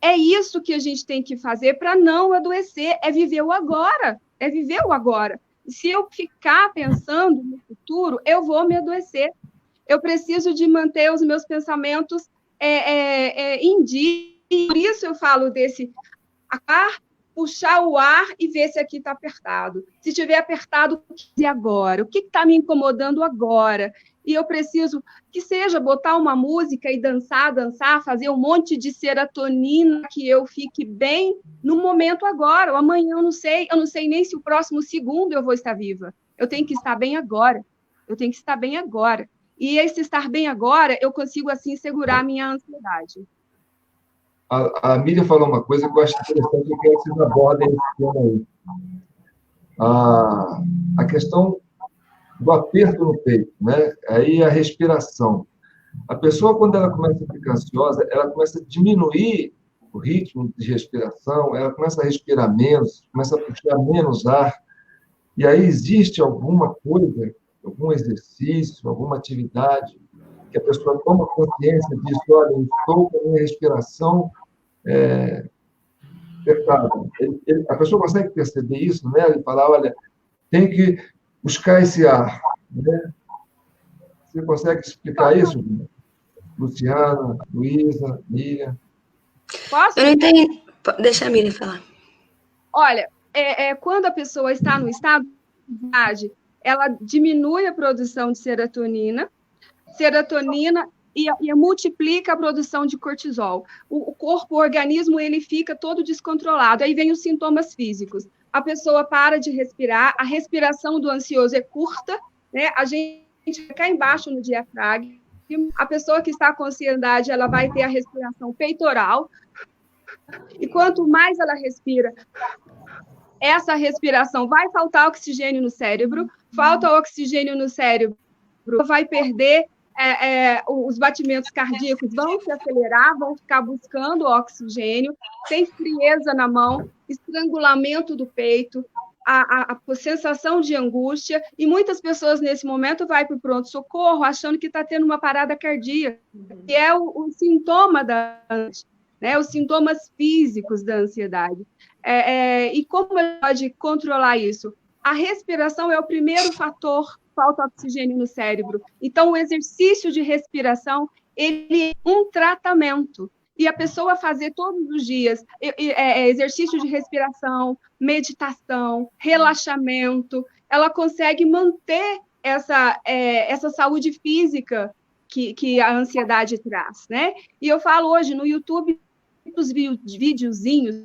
É isso que a gente tem que fazer para não adoecer, é viver o agora, é viver o agora. Se eu ficar pensando no futuro, eu vou me adoecer. Eu preciso de manter os meus pensamentos em dia. Por isso eu falo desse puxar o ar e ver se aqui está apertado. Se estiver apertado, o que fazer agora? O que está me incomodando agora? E eu preciso que seja botar uma música e dançar, fazer um monte de serotonina, que eu fique bem no momento agora. O amanhã eu não sei nem se o próximo segundo eu vou estar viva. Eu tenho que estar bem agora. E esse estar bem agora, eu consigo, assim, segurar a minha ansiedade. A Miriam falou uma coisa que eu acho interessante, que eu quero que vocês abordem esse tema aí. A questão do aperto no peito, né? Aí a respiração. A pessoa, quando ela começa a ficar ansiosa, ela começa a diminuir o ritmo de respiração, ela começa a respirar menos, começa a puxar menos ar, e aí existe alguma coisa, algum exercício, alguma atividade, que a pessoa toma consciência disso, olha, eu estou com a minha respiração apertada. A pessoa consegue perceber isso, né? E falar, olha, tem que buscar esse ar, né? Você consegue explicar isso, Luciana, Luísa, Miriam? Posso? Eu não entendi. Deixa a Miriam falar. Olha, quando a pessoa está no estado de ansiedade, ela diminui a produção de serotonina e multiplica a produção de cortisol. O organismo, ele fica todo descontrolado. Aí vem os sintomas físicos. A pessoa para de respirar, a respiração do ansioso é curta, né? A gente fica embaixo no diafragma. A pessoa que está com ansiedade, ela vai ter a respiração peitoral. E quanto mais ela respira, essa respiração vai faltar oxigênio no cérebro, falta oxigênio no cérebro, vai perder os batimentos cardíacos vão se acelerar, vão ficar buscando oxigênio, tem frieza na mão, estrangulamento do peito, a sensação de angústia, e muitas pessoas nesse momento vai para o pronto-socorro achando que está tendo uma parada cardíaca, que é o sintoma da ansiedade, né? Os sintomas físicos da ansiedade. E como ele pode controlar isso? A respiração é o primeiro fator, falta oxigênio no cérebro. Então, o exercício de respiração, ele é um tratamento. E a pessoa fazer todos os dias exercício de respiração, meditação, relaxamento, ela consegue manter essa saúde física que a ansiedade traz, né? E eu falo hoje no YouTube, os videozinhos,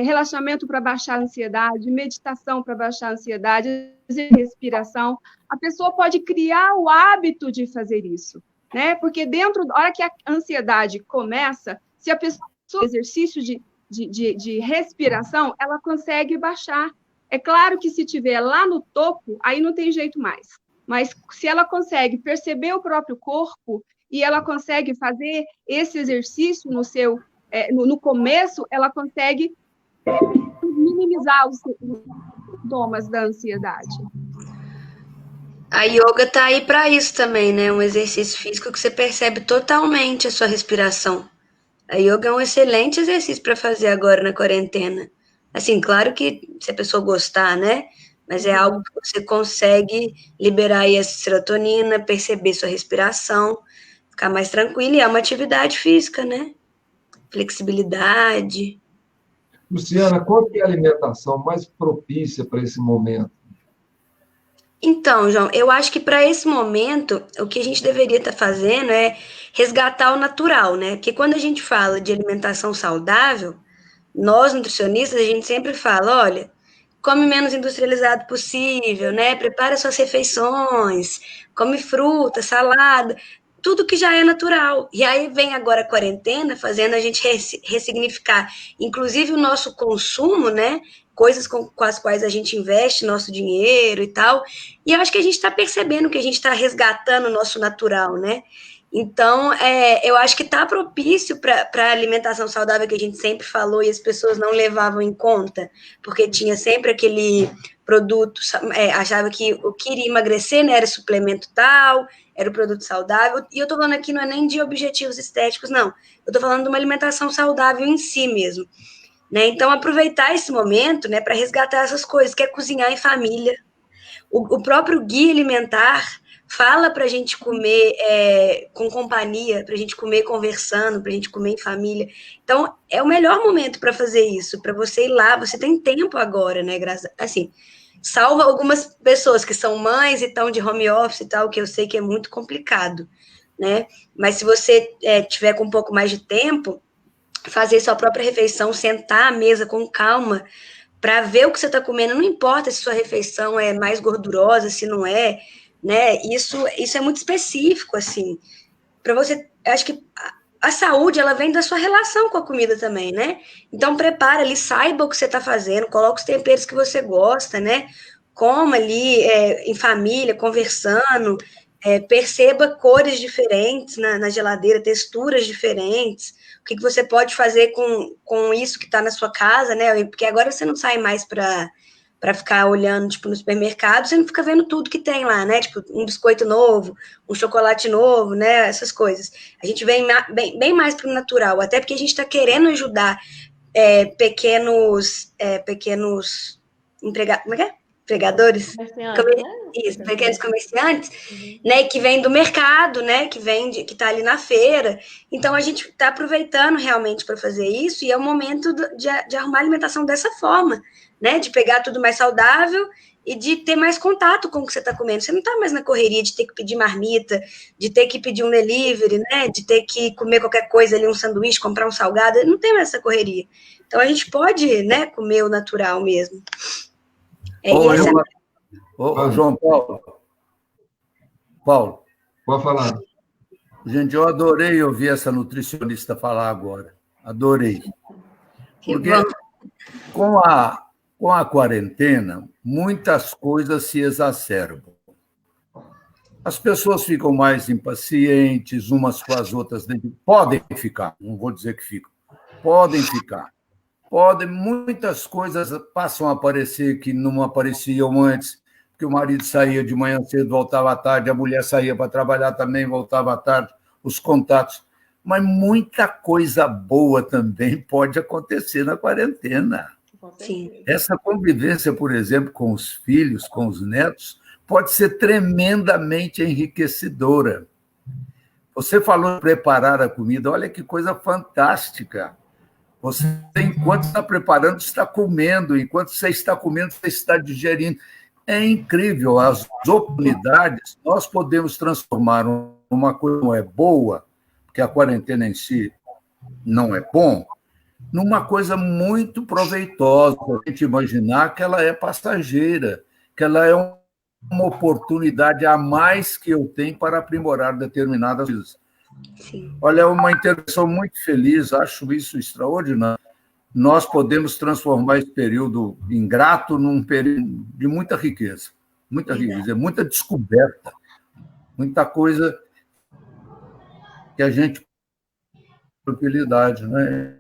relaxamento para baixar a ansiedade, meditação para baixar a ansiedade, respiração. A pessoa pode criar o hábito de fazer isso, né? Porque na hora que a ansiedade começa, se a pessoa exercício de respiração, ela consegue baixar. É claro que se estiver lá no topo, aí não tem jeito mais. Mas se ela consegue perceber o próprio corpo e ela consegue fazer esse exercício no começo, ela consegue minimizar os sintomas da ansiedade. A yoga está aí para isso também, né? Um exercício físico que você percebe totalmente a sua respiração. A yoga é um excelente exercício para fazer agora na quarentena. Assim, claro que se a pessoa gostar, né? Mas é algo que você consegue liberar aí a serotonina, perceber sua respiração, ficar mais tranquilo. E é uma atividade física, né? Flexibilidade. Luciana, qual que é a alimentação mais propícia para esse momento? Então, João, eu acho que para esse momento, o que a gente deveria estar fazendo é resgatar o natural, né? Porque quando a gente fala de alimentação saudável, nós nutricionistas, a gente sempre fala, olha, come menos industrializado possível, né? Prepara suas refeições, come fruta, salada, tudo que já é natural. E aí vem agora a quarentena fazendo a gente ressignificar, inclusive o nosso consumo, né? Coisas com as quais a gente investe nosso dinheiro e tal. E eu acho que a gente está percebendo que a gente está resgatando o nosso natural, né? Então, eu acho que está propício para a alimentação saudável que a gente sempre falou e as pessoas não levavam em conta, porque tinha sempre aquele produto, achava que o que iria emagrecer, né, era suplemento tal, era o produto saudável, e eu estou falando aqui não é nem de objetivos estéticos, não, eu estou falando de uma alimentação saudável em si mesmo, né? Então, aproveitar esse momento, né, para resgatar essas coisas, que é cozinhar em família. O próprio guia alimentar fala para a gente comer com companhia, para a gente comer conversando, para a gente comer em família. Então, é o melhor momento para fazer isso, para você ir lá, você tem tempo agora, né? Assim, salva algumas pessoas que são mães e estão de home office e tal, que eu sei que é muito complicado, né? Mas se você tiver com um pouco mais de tempo, fazer sua própria refeição, sentar à mesa com calma, para ver o que você está comendo, não importa se sua refeição é mais gordurosa, se não é, né? Isso é muito específico, assim, para você. Acho que a saúde, ela vem da sua relação com a comida também, né? Então, prepara ali, saiba o que você está fazendo, coloca os temperos que você gosta, né? Coma ali em família, conversando, perceba cores diferentes na geladeira, texturas diferentes, o que você pode fazer com isso que está na sua casa, né? Porque agora você não sai mais para ficar olhando, tipo, no supermercado, você não fica vendo tudo que tem lá, né? Tipo, um biscoito novo, um chocolate novo, né? Essas coisas. A gente vem bem mais para o natural, até porque a gente está querendo ajudar pequenos empregados, como é que é? Empregadores? Isso, pequenos comerciantes, né, que vêm do mercado, né, que está ali na feira. Então, a gente está aproveitando realmente para fazer isso, e é o momento de arrumar a alimentação dessa forma, né, de pegar tudo mais saudável e de ter mais contato com o que você está comendo. Você não está mais na correria de ter que pedir marmita, de ter que pedir um delivery, né, de ter que comer qualquer coisa ali, um sanduíche, comprar um salgado, não tem mais essa correria. Então, a gente pode, né, comer o natural mesmo. João Paulo. Paulo. Pode falar. Gente, eu adorei ouvir essa nutricionista falar agora. Adorei. Porque com a quarentena, muitas coisas se exacerbam. As pessoas ficam mais impacientes umas com as outras. Podem ficar, não vou dizer que ficam. Podem ficar. Muitas coisas passam a aparecer que não apareciam antes, porque o marido saía de manhã cedo, voltava à tarde, a mulher saía para trabalhar também, voltava à tarde, os contatos. Mas muita coisa boa também pode acontecer na quarentena. Sim. Essa convivência, por exemplo, com os filhos, com os netos, pode ser tremendamente enriquecedora. Você falou de preparar a comida, olha que coisa fantástica. Você, enquanto está preparando, está comendo, enquanto você está comendo, você está digerindo. É incrível, as oportunidades, nós podemos transformar uma coisa que não é boa, porque a quarentena em si não é bom, numa coisa muito proveitosa, a gente imaginar que ela é passageira, que ela é uma oportunidade a mais que eu tenho para aprimorar determinadas coisas. Sim. Olha, é uma intervenção muito feliz, acho isso extraordinário. Nós podemos transformar esse período ingrato num período de muita riqueza, muita descoberta, muita coisa que a gente tem tranquilidade, né?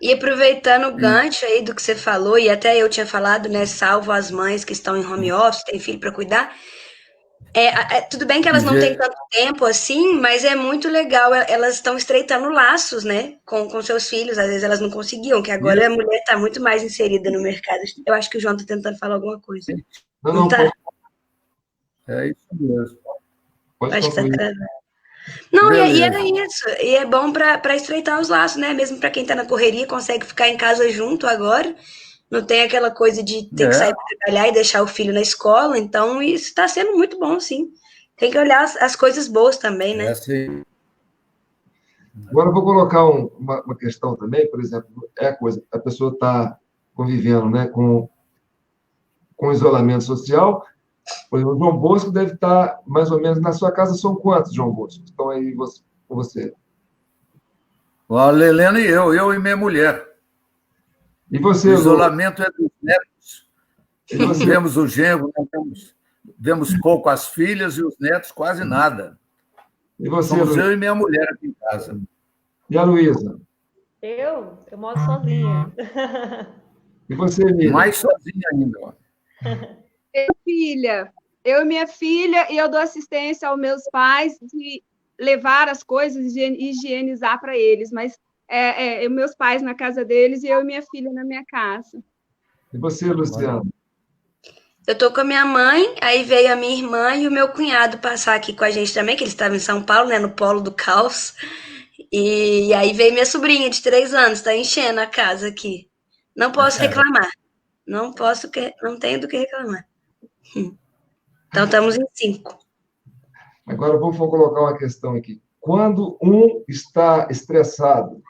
E aproveitando o gancho aí do que você falou, e até eu tinha falado, né, salvo as mães que estão em home office, têm filho para cuidar, tudo bem que elas não têm tanto tempo assim, mas é muito legal, elas estão estreitando laços, né, com seus filhos, às vezes elas não conseguiam, que agora a mulher está muito mais inserida no mercado. Eu acho que o João está tentando falar alguma coisa. Não tá? É isso mesmo. Acho que está travando. Não, e era isso. E é bom para estreitar os laços, né? Mesmo para quem está na correria, consegue ficar em casa junto agora. Não tem aquela coisa de ter que sair para trabalhar e deixar o filho na escola. Então, isso está sendo muito bom, sim. Tem que olhar as coisas boas também, né? Agora eu vou colocar uma questão também, por exemplo, a pessoa está convivendo, né, com isolamento social. Por exemplo, o João Bosco deve estar mais ou menos na sua casa. São quantos, João Bosco? Estão aí com você? A Lelena e eu e minha mulher. E você, o isolamento é dos netos. Nós vemos o genro, vemos pouco as filhas e os netos, quase nada. E você, somos eu e minha mulher aqui em casa. E a Luísa? Eu moro sozinha. E você, Miriam? Mais sozinha ainda. Ó. Eu e minha filha, e eu dou assistência aos meus pais de levar as coisas, de higienizar para eles, mas meus pais na casa deles e eu e minha filha na minha casa. E você, Luciana? Eu tô com a minha mãe, aí veio a minha irmã e o meu cunhado passar aqui com a gente também, que eles estavam em São Paulo, né, no Polo do Caos. E aí veio minha sobrinha de 3 anos, tá enchendo a casa aqui. Não posso reclamar. Não tenho do que reclamar. Então, estamos em 5. Agora, vamos colocar uma questão aqui. Quando um está estressado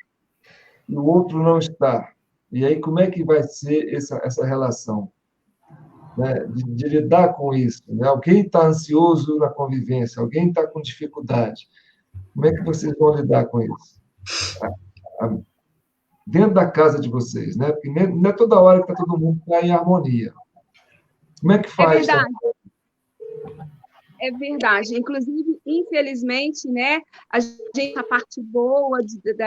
e o outro não está, e aí como é que vai ser essa relação? Né? De lidar com isso. Né? Alguém está ansioso na convivência, alguém está com dificuldade. Como é que vocês vão lidar com isso? Dentro da casa de vocês, né? Porque não é toda hora que está todo mundo em harmonia. Como é que faz? É verdade. É verdade. Inclusive, infelizmente, né, a parte boa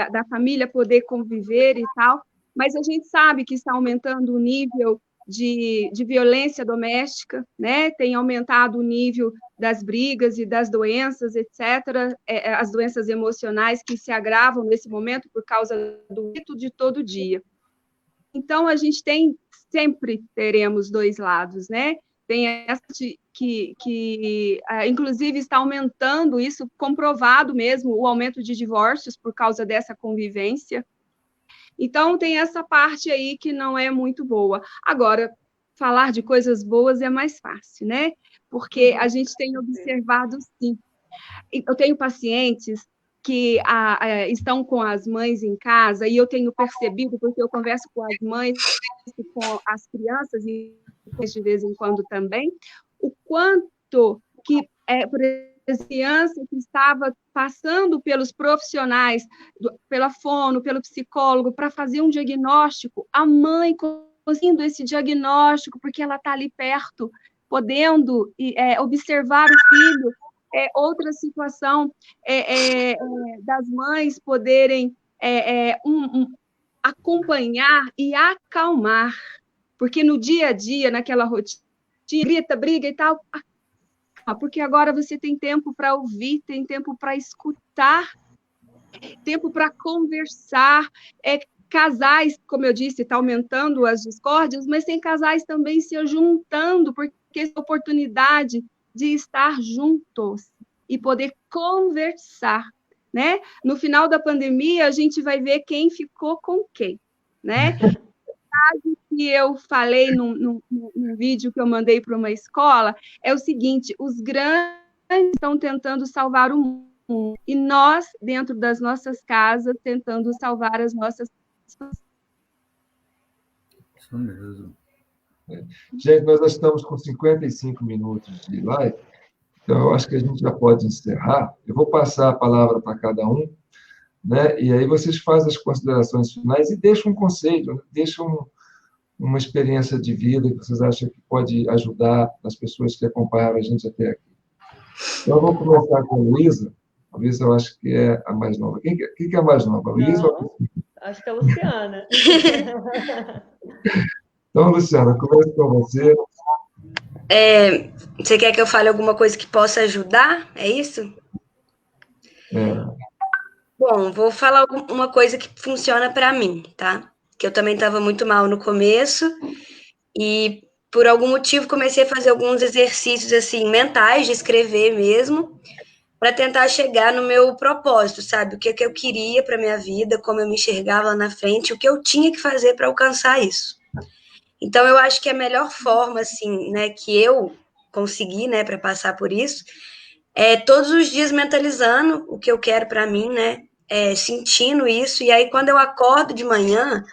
da família poder conviver e tal, mas a gente sabe que está aumentando o nível de violência doméstica, né? Tem aumentado o nível das brigas e das doenças, etc., as doenças emocionais que se agravam nesse momento por causa do rito de todo dia. Então, a gente sempre teremos 2 lados, né? Tem essa que inclusive, está aumentando isso, comprovado mesmo, o aumento de divórcios por causa dessa convivência. Então, tem essa parte aí que não é muito boa. Agora, falar de coisas boas é mais fácil, né? Porque a gente tem observado, sim. Eu tenho pacientes que estão com as mães em casa, e eu tenho percebido, porque eu converso com as mães, com as crianças, e de vez em quando também, o quanto que, por exemplo, a criança que estava passando pelos profissionais, pela fono, pelo psicólogo, para fazer um diagnóstico, a mãe conseguindo esse diagnóstico, porque ela está ali perto, podendo observar o filho, outra situação das mães poderem acompanhar e acalmar, porque no dia a dia, naquela rotina, grita, briga e tal, porque agora você tem tempo para ouvir, tem tempo para escutar, tempo para conversar, casais, como eu disse, está aumentando as discórdias, mas tem casais também se juntando, porque essa oportunidade de estar juntos e poder conversar, né? No final da pandemia, a gente vai ver quem ficou com quem, né? Que eu falei num vídeo que eu mandei para uma escola é o seguinte: os grandes estão tentando salvar o mundo e nós, dentro das nossas casas, tentando salvar as nossas. Isso mesmo. Gente, nós já estamos com 55 minutos de live, então eu acho que a gente já pode encerrar. Eu vou passar a palavra para cada um, né? E aí vocês fazem as considerações finais e deixam um conselho, né? Deixam uma experiência de vida que vocês acham que pode ajudar as pessoas que acompanharam a gente até aqui. Então, eu vou começar com a Luísa. A Luísa, eu acho que é a mais nova. Quem é a mais nova? A Luísa? Não, acho que é a Luciana. Então, Luciana, começo com você. Você quer que eu fale alguma coisa que possa ajudar? É isso? Bom, vou falar uma coisa que funciona para mim, tá? Que eu também estava muito mal no começo e por algum motivo comecei a fazer alguns exercícios assim mentais de escrever mesmo, para tentar chegar no meu propósito, sabe? O que eu queria para minha vida, como eu me enxergava lá na frente, o que eu tinha que fazer para alcançar isso. Então eu acho que a melhor forma assim, né, que eu consegui, né, para passar por isso, é todos os dias mentalizando o que eu quero para mim, né? Sentindo isso, e aí quando eu acordo de manhã,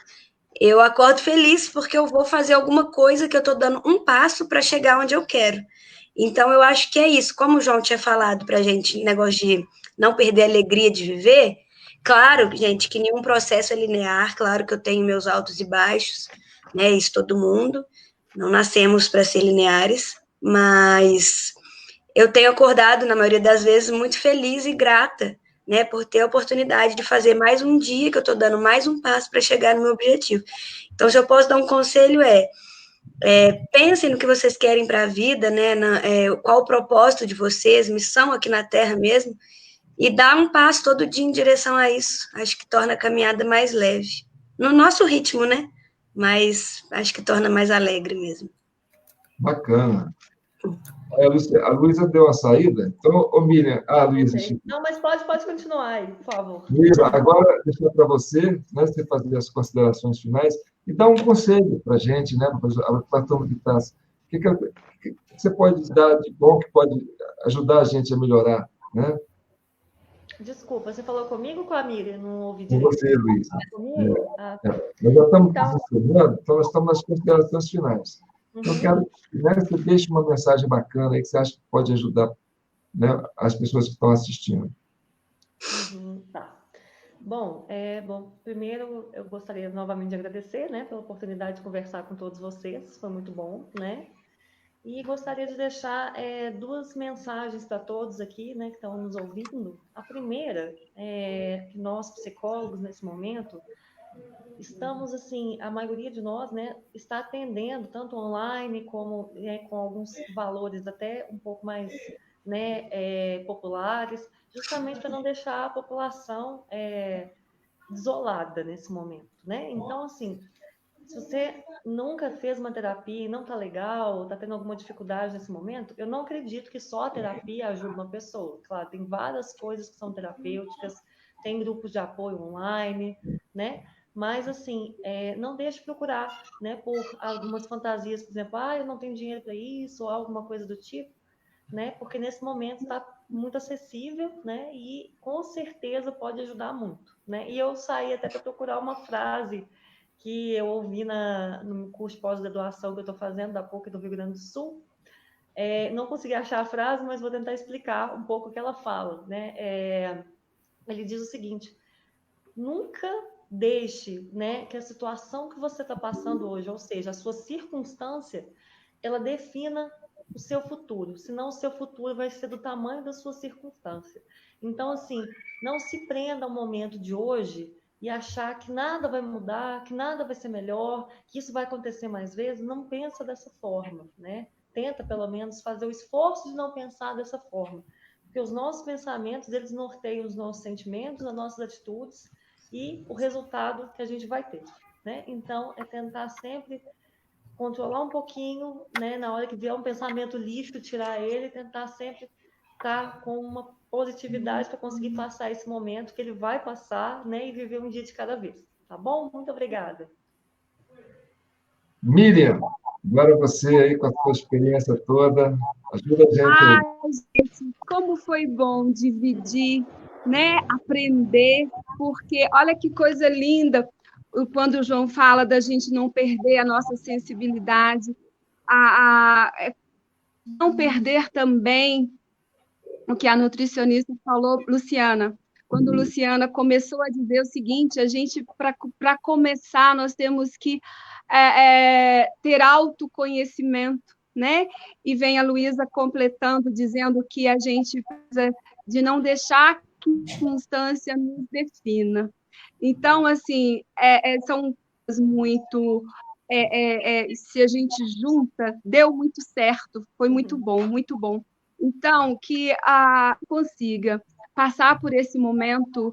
eu acordo feliz porque eu vou fazer alguma coisa que eu estou dando um passo para chegar onde eu quero. Então, eu acho que é isso. Como o João tinha falado para a gente, negócio de não perder a alegria de viver, claro, gente, que nenhum processo é linear, claro que eu tenho meus altos e baixos, né? Isso todo mundo, não nascemos para ser lineares, mas eu tenho acordado, na maioria das vezes, muito feliz e grata, né, por ter a oportunidade de fazer mais um dia, que eu estou dando mais um passo para chegar no meu objetivo. Então, se eu posso dar um conselho pensem no que vocês querem para a vida, né, qual o propósito de vocês, missão aqui na Terra mesmo, e dar um passo todo dia em direção a isso. Acho que torna a caminhada mais leve. No nosso ritmo, né? Mas acho que torna mais alegre mesmo. Bacana. A Luísa deu a saída. Então, Miriam... Luísa... Não, mas pode continuar aí, por favor. Luísa, agora deixa para você, né, você fazer as considerações finais e dar um conselho para a gente, né, para todo mundo que está... O que você pode dar de bom que pode ajudar a gente a melhorar, né? Desculpa, você falou comigo ou com a Miriam? Não ouvi Com direito. você, Luísa. Comigo? Nós já estamos encerrando, então nós estamos nas considerações finais. Então, eu quero que você deixe uma mensagem bacana aí que você acha que pode ajudar, né, as pessoas que estão assistindo. Tá. Bom, primeiro eu gostaria novamente de agradecer, né, pela oportunidade de conversar com todos vocês, foi muito bom, né? E gostaria de deixar duas mensagens para todos aqui, né, que estão nos ouvindo. A primeira é que nós, psicólogos, nesse momento, estamos, assim, a maioria de nós, né, está atendendo tanto online como com alguns valores até um pouco mais, né, populares, justamente para não deixar a população desolada nesse momento, né? Então, assim, se você nunca fez uma terapia e não está legal, está tendo alguma dificuldade nesse momento, eu não acredito que só a terapia ajude uma pessoa. Claro, tem várias coisas que são terapêuticas, tem grupos de apoio online, né? Mas, assim, não deixe de procurar, né, por algumas fantasias, por exemplo, eu não tenho dinheiro para isso, ou alguma coisa do tipo, né? Porque nesse momento está muito acessível, né? E com certeza pode ajudar muito, né? E eu saí até para procurar uma frase que eu ouvi no curso de pós-graduação que eu estou fazendo da PUC do Rio Grande do Sul. Não consegui achar a frase, mas vou tentar explicar um pouco o que ela fala, né? Ele diz o seguinte: nunca deixe, né, que a situação que você está passando hoje, ou seja, a sua circunstância, ela defina o seu futuro, senão o seu futuro vai ser do tamanho da sua circunstância. Então, assim, não se prenda ao momento de hoje e achar que nada vai mudar, que nada vai ser melhor, que isso vai acontecer mais vezes. Não pensa dessa forma, né? Tenta, pelo menos, fazer o esforço de não pensar dessa forma. Porque os nossos pensamentos, eles norteiam os nossos sentimentos, as nossas atitudes e o resultado que a gente vai ter, né? Então, é tentar sempre controlar um pouquinho, né? Na hora que vier um pensamento lixo, tirar ele, tentar sempre estar com uma positividade para conseguir passar esse momento que ele vai passar, né? E viver um dia de cada vez. Tá bom? Muito obrigada. Miriam, agora você aí com a sua experiência toda, ajuda a gente aí. Gente, como foi bom dividir, né? Aprender, porque olha que coisa linda quando o João fala da gente não perder a nossa sensibilidade, não perder também o que a nutricionista falou, Luciana. Quando Luciana começou a dizer o seguinte, a gente, para começar, nós temos que ter autoconhecimento, né? E vem a Luísa completando, dizendo que a gente precisa de não deixar que a circunstância nos defina. Então, assim, são coisas muito... se a gente junta, deu muito certo, foi muito bom, muito bom. Então, que consiga passar por esse momento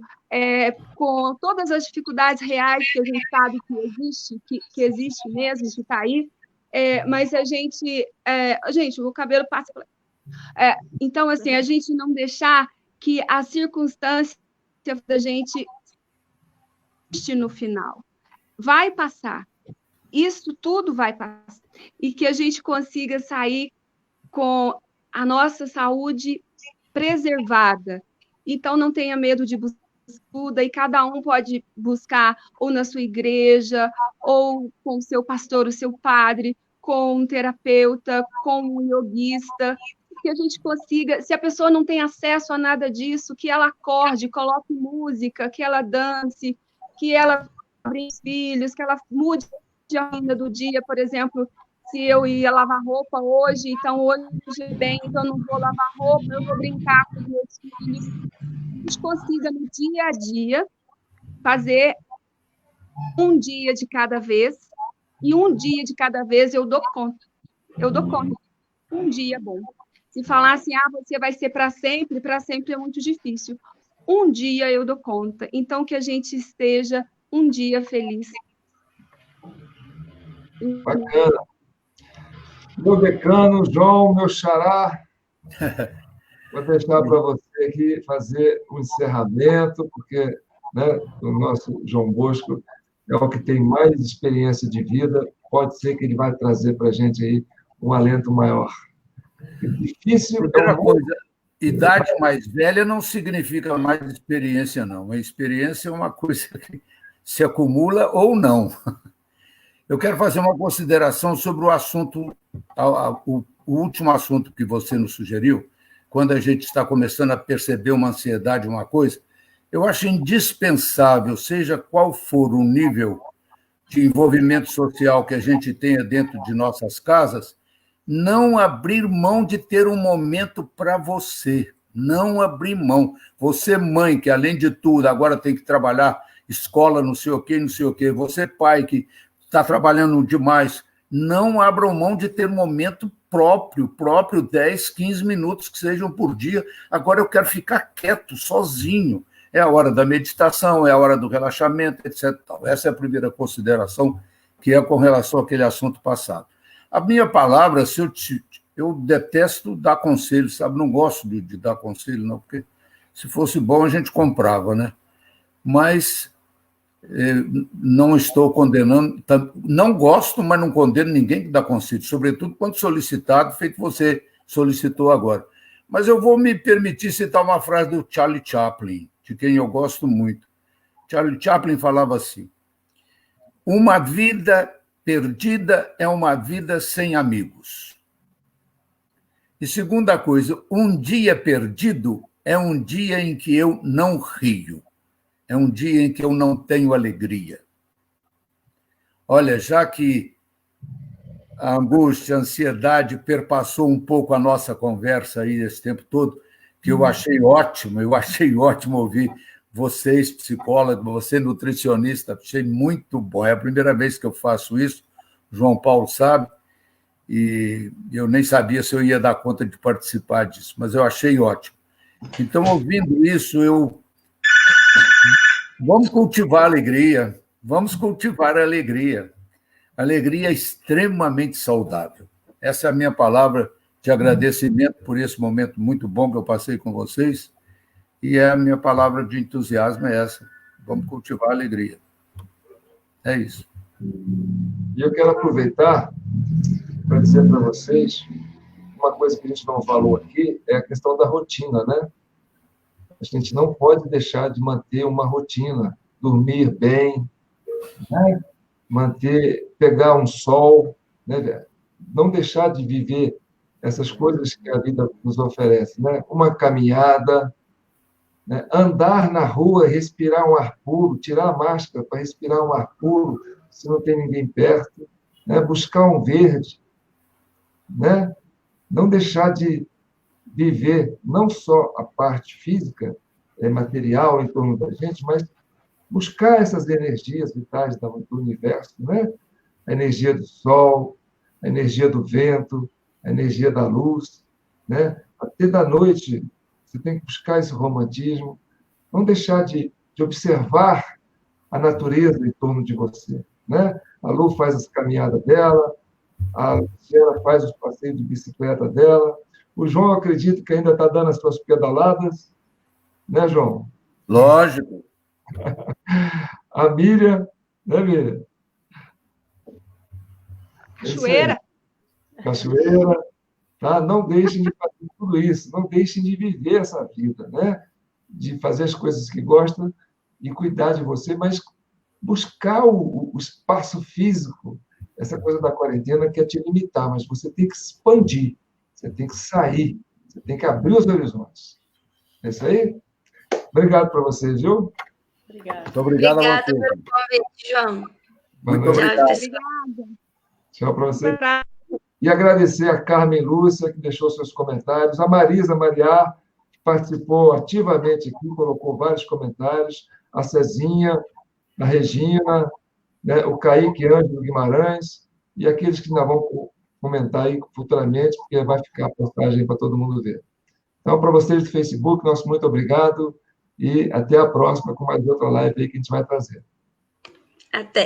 com todas as dificuldades reais que a gente sabe que existe mesmo, que está aí, mas a gente... gente, o cabelo passa... então, assim, a gente não deixar que a circunstância da gente no final. Vai passar. Isso tudo vai passar. E que a gente consiga sair com a nossa saúde preservada. Então, não tenha medo de buscar ajuda, e cada um pode buscar ou na sua igreja, ou com o seu pastor, o seu padre, com um terapeuta, com um yoguista, que a gente consiga, se a pessoa não tem acesso a nada disso, que ela acorde, coloque música, que ela dance, que ela abra os filhos, que ela mude a agenda do dia, por exemplo, se eu ia lavar roupa hoje, então hoje bem, então eu não vou lavar roupa, eu vou brincar com os meus filhos. A gente consiga, no dia a dia, fazer um dia de cada vez, e um dia de cada vez eu dou conta. Eu dou conta. Um dia bom. Se falar assim, você vai ser para sempre é muito difícil. Um dia eu dou conta. Então, que a gente esteja um dia feliz. Bacana. Meu decano, João, meu xará, vou deixar para você aqui fazer o encerramento, porque, né, o nosso João Bosco é o que tem mais experiência de vida, pode ser que ele vai trazer para a gente aí um alento maior. Difícil. Primeira coisa, idade mais velha não significa mais experiência, não. A experiência é uma coisa que se acumula ou não. Eu quero fazer uma consideração sobre o assunto, o último assunto que você nos sugeriu, quando a gente está começando a perceber uma ansiedade, uma coisa. Eu acho indispensável, seja qual for o nível de envolvimento social que a gente tenha dentro de nossas casas, não abrir mão de ter um momento para você. Não abrir mão. Você, mãe, que além de tudo agora tem que trabalhar, escola, não sei o quê, não sei o quê. Você, pai, que está trabalhando demais, não abram mão de ter um momento próprio, 10, 15 minutos que sejam por dia. Agora eu quero ficar quieto, sozinho. É a hora da meditação, é a hora do relaxamento, etc. Essa é a primeira consideração, que é com relação àquele assunto passado. A minha palavra, eu detesto dar conselho, sabe? Não gosto de dar conselho, não, porque se fosse bom a gente comprava, né? Mas não estou condenando, não gosto, mas não condeno ninguém que dá conselho, sobretudo quando solicitado, feito você solicitou agora. Mas eu vou me permitir citar uma frase do Charlie Chaplin, de quem eu gosto muito. Charlie Chaplin falava assim: uma vida perdida é uma vida sem amigos. E segunda coisa, um dia perdido é um dia em que eu não rio. É um dia em que eu não tenho alegria. Olha, já que a angústia, a ansiedade perpassou um pouco a nossa conversa aí esse tempo todo, que eu achei ótimo ouvir vocês, psicólogos, você, nutricionista, achei muito bom. É a primeira vez que eu faço isso, o João Paulo sabe, e eu nem sabia se eu ia dar conta de participar disso, mas eu achei ótimo. Então, ouvindo isso, vamos cultivar a alegria, vamos cultivar a alegria. A alegria é extremamente saudável. Essa é a minha palavra de agradecimento por esse momento muito bom que eu passei com vocês, e a minha palavra de entusiasmo é essa. Vamos cultivar a alegria. É isso. E eu quero aproveitar para dizer para vocês uma coisa que a gente não falou aqui, é a questão da rotina, né? A gente não pode deixar de manter uma rotina, dormir bem, né? Pegar um sol, né? Não deixar de viver essas coisas que a vida nos oferece, né? Uma caminhada, né? Andar na rua, respirar um ar puro, tirar a máscara para respirar um ar puro, se não tem ninguém perto, né? Buscar um verde, né? Não deixar de viver não só a parte física, material em torno da gente, mas buscar essas energias vitais do universo, né? A energia do sol, a energia do vento, a energia da luz, né? Até da noite, você tem que buscar esse romantismo, não deixar de observar a natureza em torno de você, né? A Lu faz as caminhadas dela, a Luciana faz os passeios de bicicleta dela, o João, acredito que ainda está dando as suas pedaladas, né, João? Lógico. A Miriam, né, Miriam? Cachoeira. Cachoeira, tá? Não deixem de fazer tudo isso, não deixem de viver essa vida, né? De fazer as coisas que gostam e cuidar de você, mas buscar o espaço físico, essa coisa da quarentena quer te limitar, mas você tem que expandir, você tem que sair, você tem que abrir os horizontes. É isso aí? Obrigado para vocês, viu? Obrigada. Muito obrigado a você. Obrigada pelo convite, João. Muito obrigado. Tchau para você. E agradecer a Carmen Lúcia, que deixou seus comentários, a Marisa Mariá, que participou ativamente aqui, colocou vários comentários, a Cezinha, a Regina, né, o Kaique Ângelo Guimarães, e aqueles que ainda vão comentar aí futuramente, porque vai ficar a postagem para todo mundo ver. Então, para vocês do Facebook, nosso muito obrigado e até a próxima com mais outra live aí que a gente vai trazer. Até.